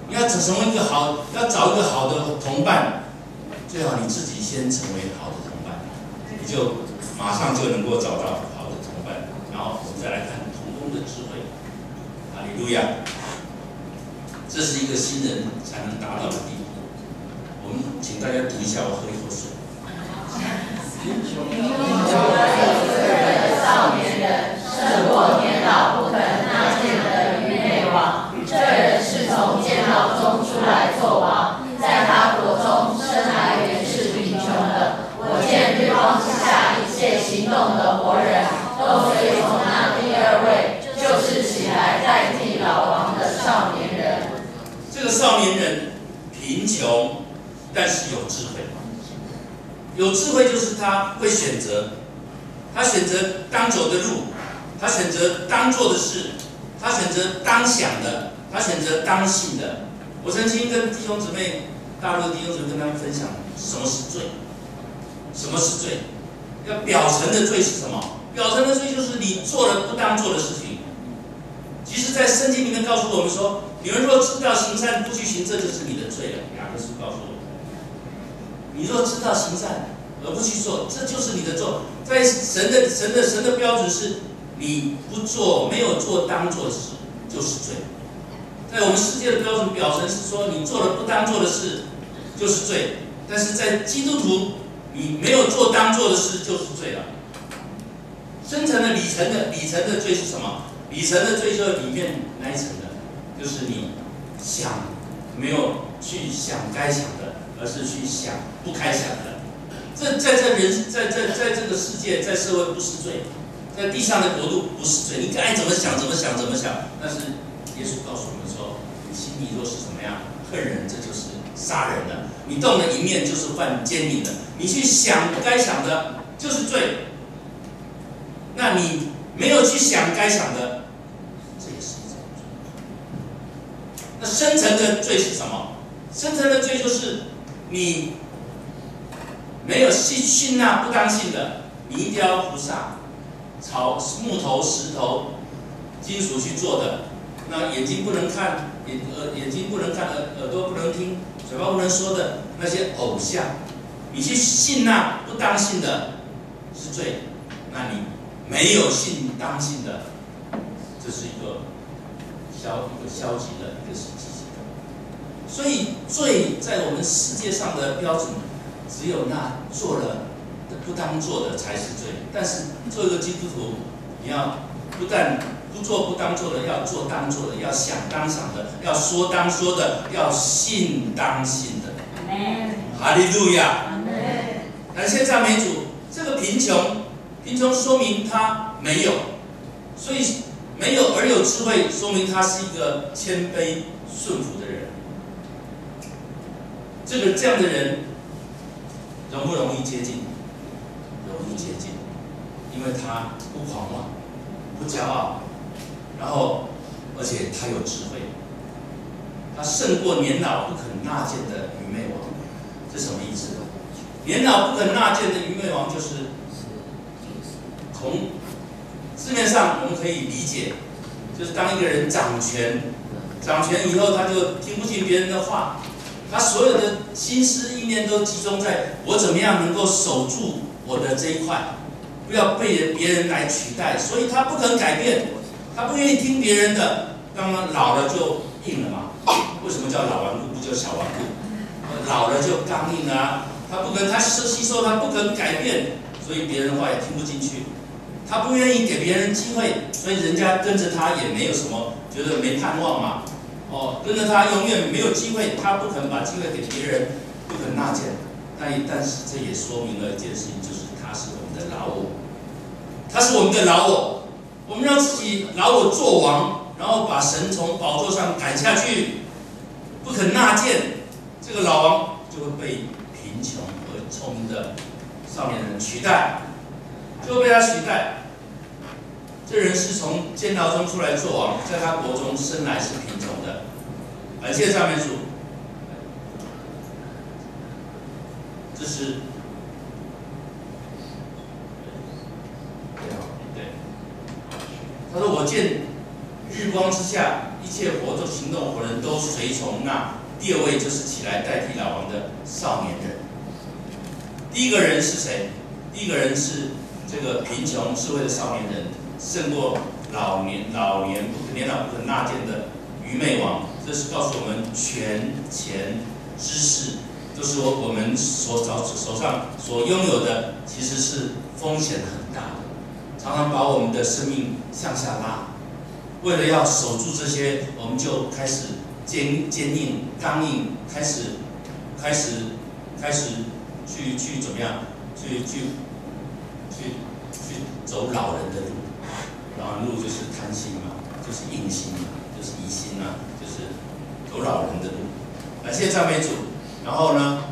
你要成为一个好，要找一个好的同伴，最好你自己先成为好的同伴，你就马上就能够找到好的同伴。然后我们再来看同工的智慧，哈利路亚！这是一个新人才能达到的地步。我们请大家读一下，我喝一口水。少年人胜过年老不肯纳谏的愚昧王。这人是从监牢中出来做王，在他国中生来原是贫穷的。我见日光之下一切行动的活人，都随从那第二位，就是起来代替老王的少年人。这个少年人贫穷，但是有智慧。有智慧就是他会选择，他选择当走的路，他选择当做的事，他选择当想的，他选择当信的。我曾经跟弟兄姊妹，大陆的弟兄姊妹跟他们分享，什么是罪？什么是罪？要表层的罪是什么？表层的罪就是你做了不当做的事情。其实，在圣经里面告诉我们说，你们若知道行善不去行，这就是你的罪了。雅各书告诉我们。你若知道行善而不去做，这就是你的做。在神的标准是，你不做没有做当做的事就是罪。在我们世界的标准表层是说，你做了不当做的事就是罪，但是在基督徒，你没有做当做的事就是罪了。深层的里层的罪是什么？里层的罪就是里面那一层的，就是你想没有去想该想的。而是去想不该想的，在这个世界，在社会不是罪，在地上的国度不是罪，你爱怎么想怎么想怎么想。但是耶稣告诉我们说，你心里若是怎么样恨人，这就是杀人了；你动了一念，就是犯奸淫了；你去想不该想的，就是罪。那你没有去想该想的，这也是一种罪。那深层的罪是什么？深层的罪就是你没有信那不当信的，你一定要菩萨、草、木头、石头、金属去做的。那眼睛不能看，眼睛不能看，耳朵不能听，嘴巴不能说的那些偶像，你去信那不当信的是罪。那你没有信当信的，这是一个消极的一个积极的。所以罪在我们世界上的标准，只有那做了不当做的才是罪。但是做一个基督徒，你要不但不做不当做的，要做当做的，要想当想的，要说当说的，要信当信的。哈利路亚！感谢赞美主。这个贫穷说明他没有，所以没有而有智慧，说明他是一个谦卑顺服的人。这样的人容不容易接近？容易接近，因为他不狂妄，不骄傲，然后而且他有智慧，他胜过年老不肯纳谏的愚昧王。这什么意思？年老不肯纳谏的愚昧王，就是从字面上我们可以理解，就是当一个人掌权以后，他就听不进别人的话。他所有的心思意念都集中在我怎么样能够守住我的这一块，不要被别人来取代，所以他不肯改变，他不愿意听别人的。当然老了就硬了嘛，为什么叫老顽固不叫小顽固？老了就刚硬啊，他吸收，他不肯改变，所以别人的话也听不进去。他不愿意给别人机会，所以人家跟着他也没有什么，觉得没盼望嘛。跟着他永远没有机会，他不肯把机会给别人，不肯纳谏。但是这也说明了一件事情，就是他是我们的老我，他是我们的老我。我们让自己老我做王，然后把神从宝座上赶下去，不肯纳谏，这个老王就会被贫穷而聪明的少年人取代，就会被他取代。这人是从监牢中出来做王，在他国中生来是贫穷的。感谢赞美主。这是对。他说：“我见日光之下，一切活动行动活人都随从那第二位，就是起来代替老王的少年人。第一个人是谁？第一个人是这个贫穷智慧的少年人，胜过年老不可纳谏的愚昧王。这是告诉我们，权钱知识都是我们手上所拥有的，其实是风险很大的，常常把我们的生命向下拉。为了要守住这些，我们就开始坚硬、刚硬，开始去怎么样？去走老人的路。老人路就是贪心嘛，就是硬心嘛，就是疑心嘛，就是走老人的路。感谢赞美主。然后呢，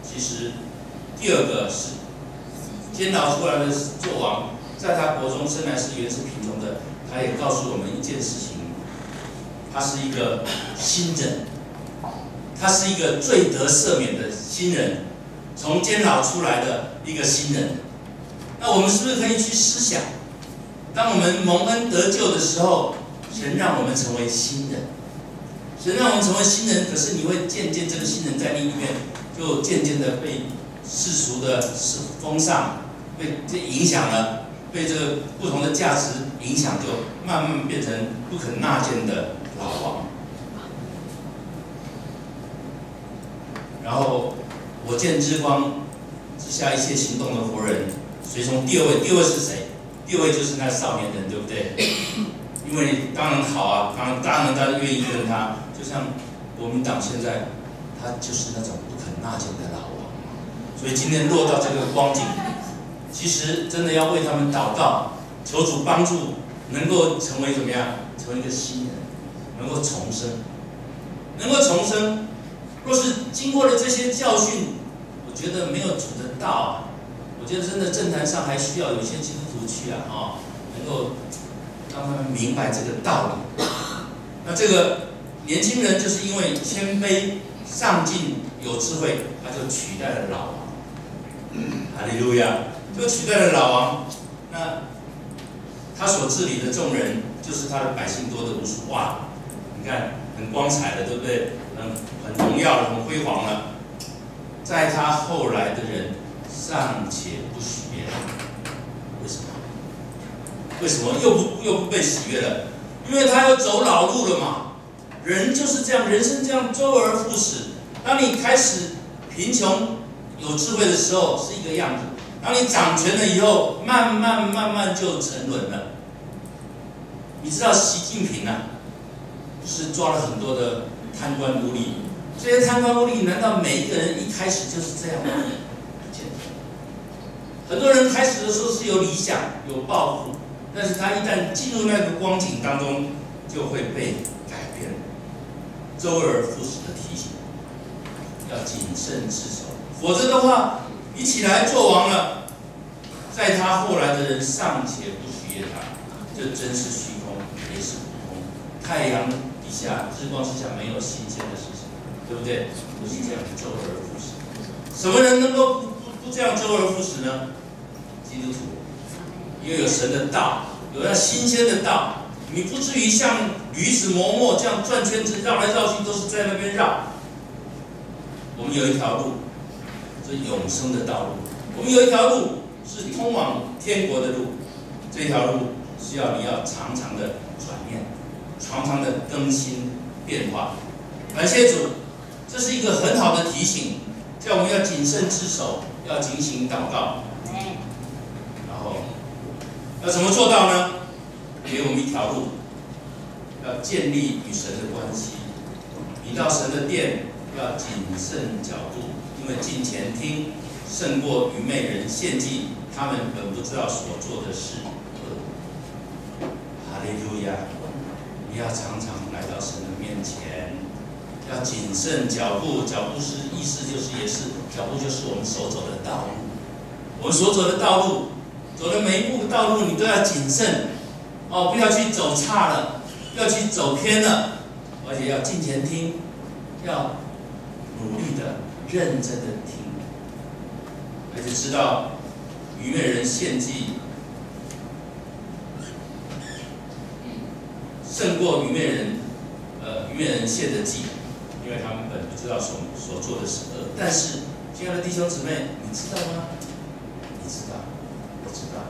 其实第二个是监牢出来的作王，在他国中生来是原是贫穷的。他也告诉我们一件事情，他是一个新人，他是一个罪得赦免的新人，从监牢出来的一个新人。那我们是不是可以去思想，当我们蒙恩得救的时候，神让我们成为新人，神让我们成为新人，可是你会渐渐这个新人在你里面就渐渐的被世俗的风尚被影响了。被这个不同的价值影响，就慢慢变成不肯纳谏的老王。然后我见日光之下一切行动的活人，随从第二位。第二位是谁？第二位就是那少年人，对不对？因为当然好啊，当然大家愿意跟他，就像国民党现在，他就是那种不肯纳谏的老王。所以今天落到这个光景。其实真的要为他们祷告，求主帮助，能够成为怎么样？成为一个新人，能够重生，能够重生。若是经过了这些教训，我觉得没有主的道啊，我觉得真的政坛上还需要有一些基督徒去啊，能够让他们明白这个道理。那这个年轻人就是因为谦卑、上进、有智慧，他就取代了老王。哈利路亚！就取代了老王，那他所治理的众人，就是他的百姓多的无数。哇，你看很光彩的，对不对？很荣耀的，很辉煌了。在他后来的人尚且不喜悦，为什么？为什么又不被喜悦了？因为他又走老路了嘛。人就是这样，人生这样周而复始。当你开始贫穷有智慧的时候，是一个样子。当你掌权了以后，慢慢就沉沦了。你知道习近平啊，就是抓了很多的贪官污吏，这些贪官污吏难道每一个人一开始就是这样吗？很多人开始的时候是有理想、有抱负，但是他一旦进入那个光景当中，就会被改变。周而复始的提醒，要谨慎自守，否则的话，你起来做王了，在他后来的人尚且不许悦他，这真是虚空，也是普空。太阳底下、日光之下没有新鲜的事情，对不对？不是这样周而复始。什么人能够不这样周而复始呢？基督徒，因为有神的道，有那新鲜的道，你不至于像驴子磨磨这样转圈子，绕来绕去都是在那边绕。我们有一条路。是永生的道路。我们有一条路是通往天国的路，这条路需要你要常常的转念，常常的更新变化。感谢主，这是一个很好的提醒，叫我们要谨慎自守，要警醒祷告。然后要怎么做到呢？给我们一条路，要建立与神的关系。你到神的殿要谨慎脚步。因为近前听胜过愚昧人献祭，他们本不知道所做的是恶。哈利路亚！你要常常来到神的面前，要谨慎脚步。脚步是意思就是也是脚步就是我们所走的道路。我们所走的道路，走的每一步的道路，你都要谨慎哦，不要去走岔了，不要去走偏了，而且要近前听，要努力的。认真的听，而且知道愚昧人献祭胜过愚昧人献的祭，因为他们本不知道所做的是恶。但是，亲爱的弟兄姊妹，你知道吗？你知道，我知道，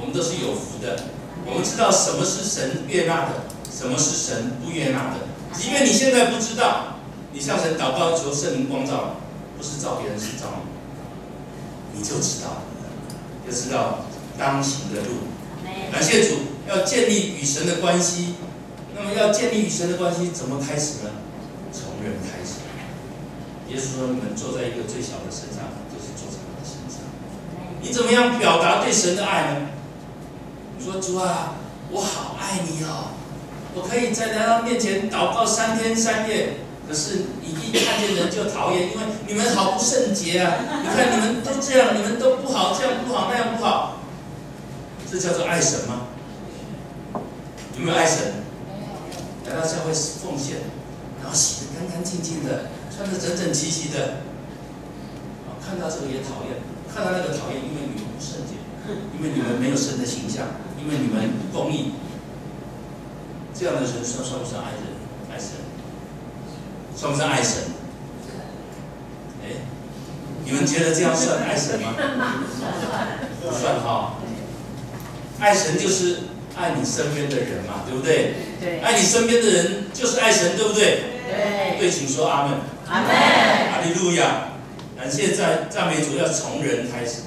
我们都是有福的。我们知道什么是神悦纳的，什么是神不悦纳的。即便你现在不知道，你向神祷告求圣灵光照，不是照别人，是照你，你就知道了，就知道当行的路。感谢主，要建立与神的关系。那么要建立与神的关系，怎么开始呢？从人开始。耶稣说：“你们坐在一个最小的身上，就是坐在我的身上。”你怎么样表达对神的爱呢？你说：“主啊，我好爱你哦，我可以在他面前祷告3天3夜。可是你一看见人就讨厌，因为你们好不圣洁啊！你看你们都这样，你们都不好，这样不好，那样不好。这叫做爱神吗？有没有爱神？来到教会奉献，然后洗得干干净净的，穿得整整齐齐的。看到这个也讨厌，看到那个讨厌，因为你们不圣洁，因为你们没有神的形象，因为你们不公义。这样的人算不算爱人？爱神？算不算爱神？你们觉得这样算爱神吗？不算哈。爱神就是爱你身边的人嘛，对不对？对。爱你身边的人就是爱神，对不对？对。对，请说阿门。阿门。哈利路亚。感谢赞美主，要从人开始。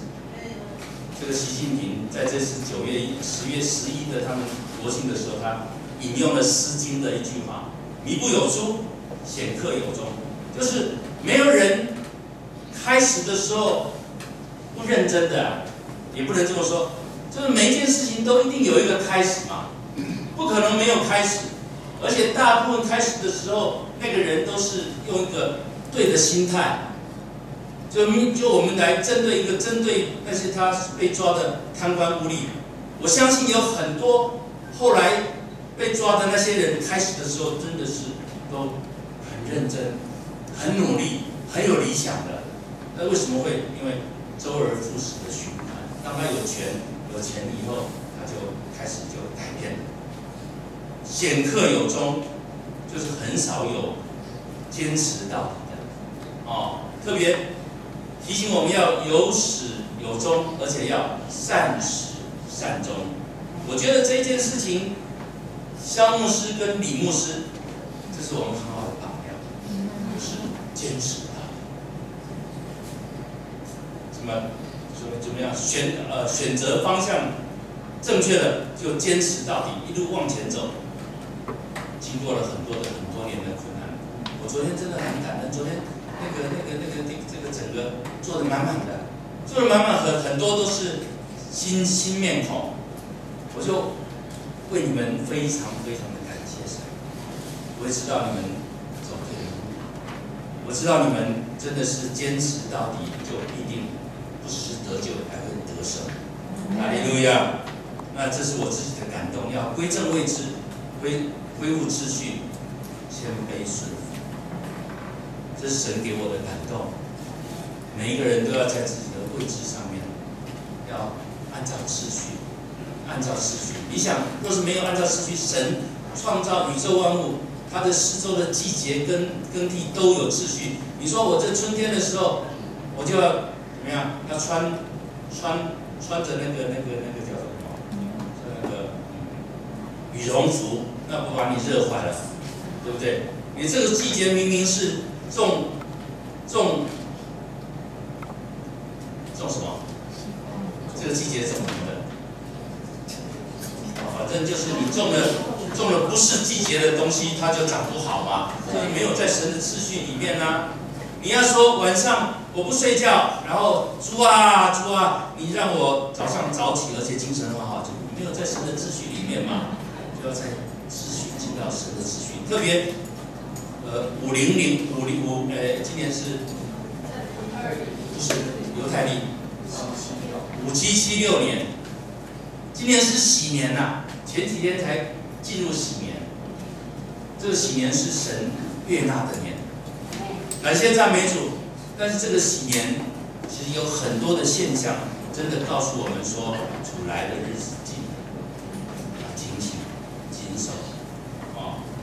这个习近平在这次10月11的他们国庆的时候，他引用了《诗经》的一句话：“靡不有初，显克有终。”就是没有人开始的时候不认真的，也不能这么说。就是每一件事情都一定有一个开始嘛，不可能没有开始。而且大部分开始的时候，那个人都是用一个对的心态。就我们来针对那些他被抓的贪官污吏，我相信有很多后来被抓的那些人，开始的时候真的是都很认真、很努力、很有理想的。那为什么会？因为周而复始的循环。当他有钱以后，他就开始就改变了。显克有终，就是很少有坚持到底的。特别提醒我们要有始有终，而且要善始善终。我觉得这件事情，萧牧师跟李牧师，这是我们很好的榜样，就是坚持到底。怎么样选择方向正确的，就坚持到底，一路往前走。经过了很多年的困难，我昨天真的很感恩。昨天这个整个做得满满的，很多都是新面孔，我就为你们非常的感谢神。我也知道你们走对了路，我知道你们真的是坚持到底，就一定不只是得救，还会得胜。哈利路亚！那这是我自己的感动，要归正位置，恢复秩序，谦卑顺服。这是神给我的感动。每一个人都要在自己的位置上面，要按照秩序。你想，若是没有按照秩序，神创造宇宙万物，它的四周的季节跟耕地都有秩序。你说我这春天的时候，我就要怎么样？要穿着那个叫什么？那个羽绒服，那不把你热坏了，对不对？你这个季节明明是种什么？这个季节种什么的？反正就是你种了不是季节的东西，它就长不好嘛。所以没有在神的秩序里面啊。你要说晚上我不睡觉，然后猪啊，你让我早上早起，而且精神很好，就没有在神的秩序里面嘛。就要在秩序进到神的秩序，特别今年是不是犹太历5776年，今年是喜年呐，前几天才进入喜年，这个喜年是神悦纳的年。感谢赞美主，但是这个喜年其实有很多的现象，真的告诉我们说，主来的日子近了，要警醒、谨守，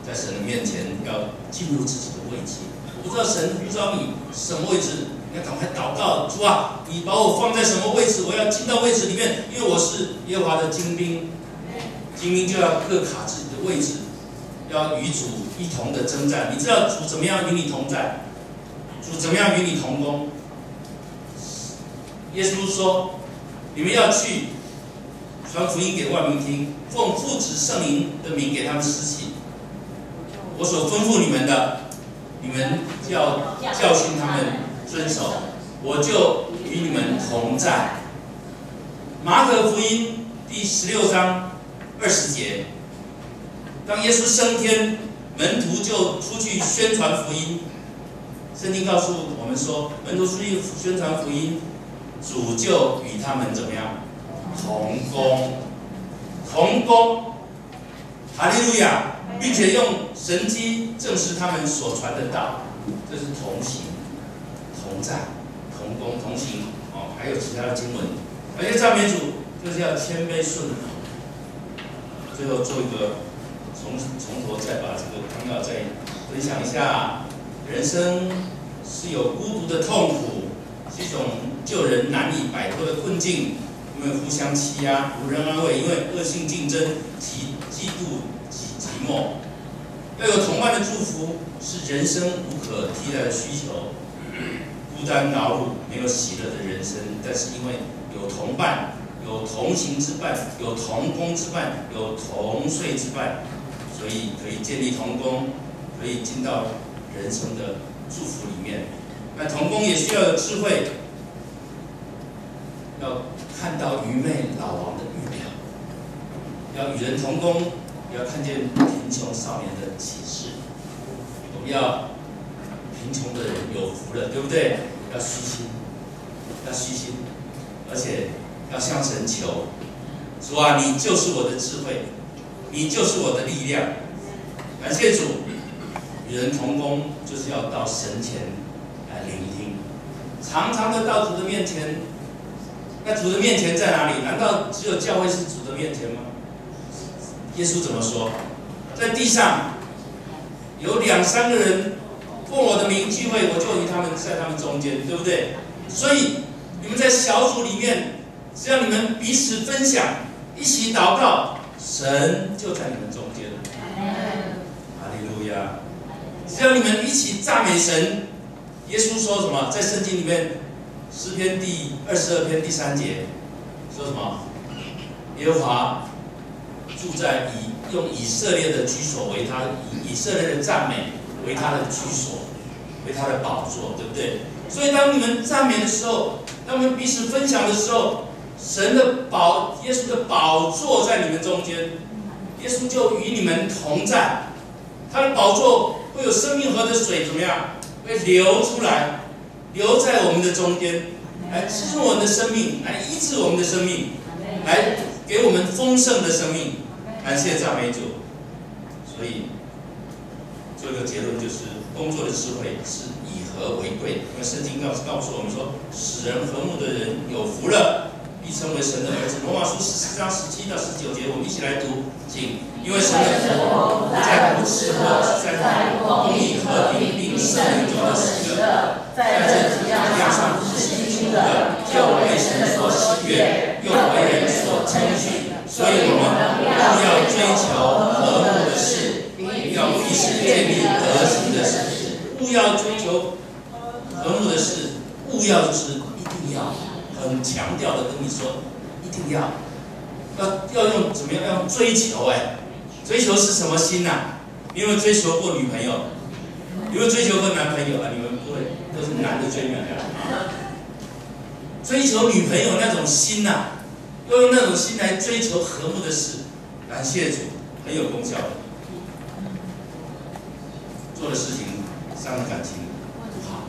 在神的面前要进入自己的位置。我不知道神不知道你什么位置，你要赶快祷告，主啊，你把我放在什么位置？我要进到位置里面，因为我是耶和华的精兵，精兵就要各卡自己的位置，要与主一同的征战。你知道主怎么样与你同在？主怎么样与你同工？耶稣说：“你们要去传福音给万民听，奉父子圣灵的名给他们施洗。我所吩咐你们的，你们要教训他们遵守，我就与你们同在。”马可福音第16章20节，当耶稣升天，门徒就出去宣传福音。圣经告诉我们说，门徒出去宣传福音，主就与他们怎么样？同工，同工，哈利路亚，并且用神迹证实他们所传的道，这是同行、同在、同工、同行。还有其他的经文，而且赞美主就是要谦卑顺服。最后做一个从头再把这个纲要再分享一下。人生是有孤独的痛苦，是一种救人难以摆脱的困境，因为互相欺压、无人安慰，因为恶性竞争、嫉妒、寂寞。要有同伴的祝福，是人生无可替代的需求。孤单劳碌，没有喜乐的人生，但是因为有同伴、有同行之伴、有同工之伴、有同睡之伴，所以可以建立同工，可以进到人生的祝福里面。那同工也需要有智慧，要看到愚昧老王的预表，要与人同工，也要看见贫穷少年的启示。我们要贫穷的人有福了，对不对？要虚心，要虚心，而且要向神求，主啊，你就是我的智慧，你就是我的力量。感谢主，与人同工就是要到神前来聆听，常常的到主的面前。那主的面前在哪里？难道只有教会是主的面前吗？耶稣怎么说？在地上有2、3个人奉我的名聚会，我就与他们在他们中间，对不对？所以你们在小组里面，只要你们彼此分享，一起祷告，神就在你们中间。哈利路亚！只要你们一起赞美神，耶稣说什么？在圣经里面，诗篇第22篇第3节说什么？耶和华住在用以色列的居所为他，以色列的赞美为他的居所，为他的宝座，对不对？所以当你们赞美的时候，当我们彼此分享的时候，耶稣的宝座在你们中间，耶稣就与你们同在。他的宝座会有生命河的水怎么样？会流出来，流在我们的中间，来滋润我们的生命，来医治我们的生命，来给我们丰盛的生命。感谢赞美主。所以做一个结论就是，工作的智慧是以和为贵，因为圣经告诉我们说，使人和睦的人有福了，必称为神的儿子。罗马书14章17到19节，我们一起来读，请。因为神的国不在乎吃喝，是在乎公义、和平，并圣灵中的喜乐。在这几样上是清清的，就为神所喜悦，又为人所称许。所以我们不要追求和睦的事，要彼此建立和心的事。不要追求和睦的事，不要就是一定要，很强调的跟你说，一定要用怎么样？要用追求追求是什么心啊？你有没有追求过女朋友？有没有追求过男朋友啊？你们不会，都是男的追女的。追求女朋友那种心啊，要用那种心来追求和睦的事。感谢主，很有功效的。做的事情伤了感情不好，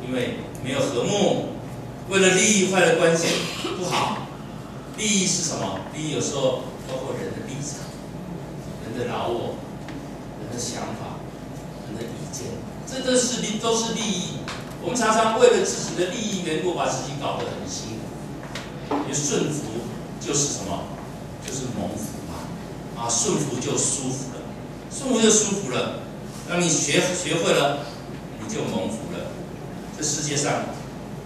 因为没有和睦，为了利益坏了关系不好。利益是什么？利益有时候包括人的立场。人的老我，人的想法，人的意见，这都是利益。我们常常为了自己的利益缘故，把自己搞得很辛苦。因为顺服就是什么？就是蒙福嘛。啊，顺服就舒服了，顺服就舒服了。当你学会了，你就蒙福了。这世界上，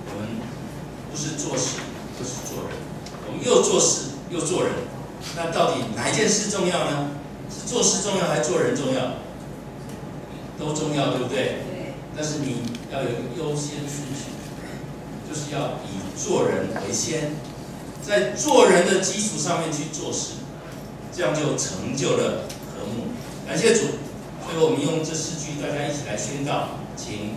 我们不是做事就是做人，我们又做事又做人。那到底哪一件事重要呢？是做事重要还是做人重要？都重要，对不对？但是你要有一个优先顺序，就是要以做人为先，在做人的基础上面去做事，这样就成就了和睦。感谢主。最后，我们用这4句，大家一起来宣告，请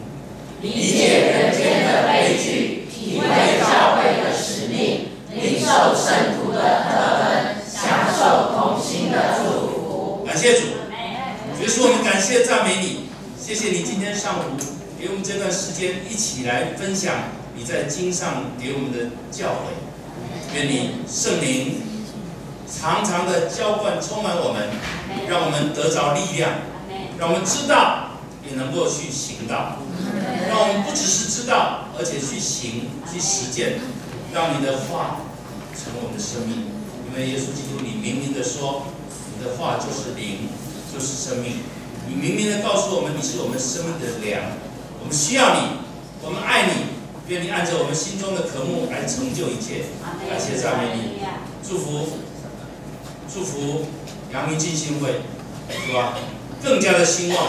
理解人间的悲剧，体会教会的使命，领受圣徒的特恩，享受同心的祝福。感谢主，所以说我们感谢赞美你，谢谢你今天上午给我们这段时间一起来分享你在经上给我们的教诲。愿你圣灵常常的浇灌充满我们，让我们得着力量，让我们知道也能够去行道，让我们不只是知道，而且去行去实践，让你的话成为我们的生命。因为耶稣基督，你明明的说，你的话就是灵，就是生命。你明明的告诉我们，你是我们生命的粮，我们需要你，我们爱你。愿你按照我们心中的渴慕来成就一切。感谢赞美你，祝福阳明浸信会，是吧？更加的兴旺，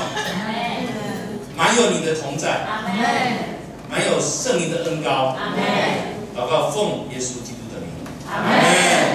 满有你的同在，满有圣灵的恩膏。祷告奉耶稣基督的名，阿门。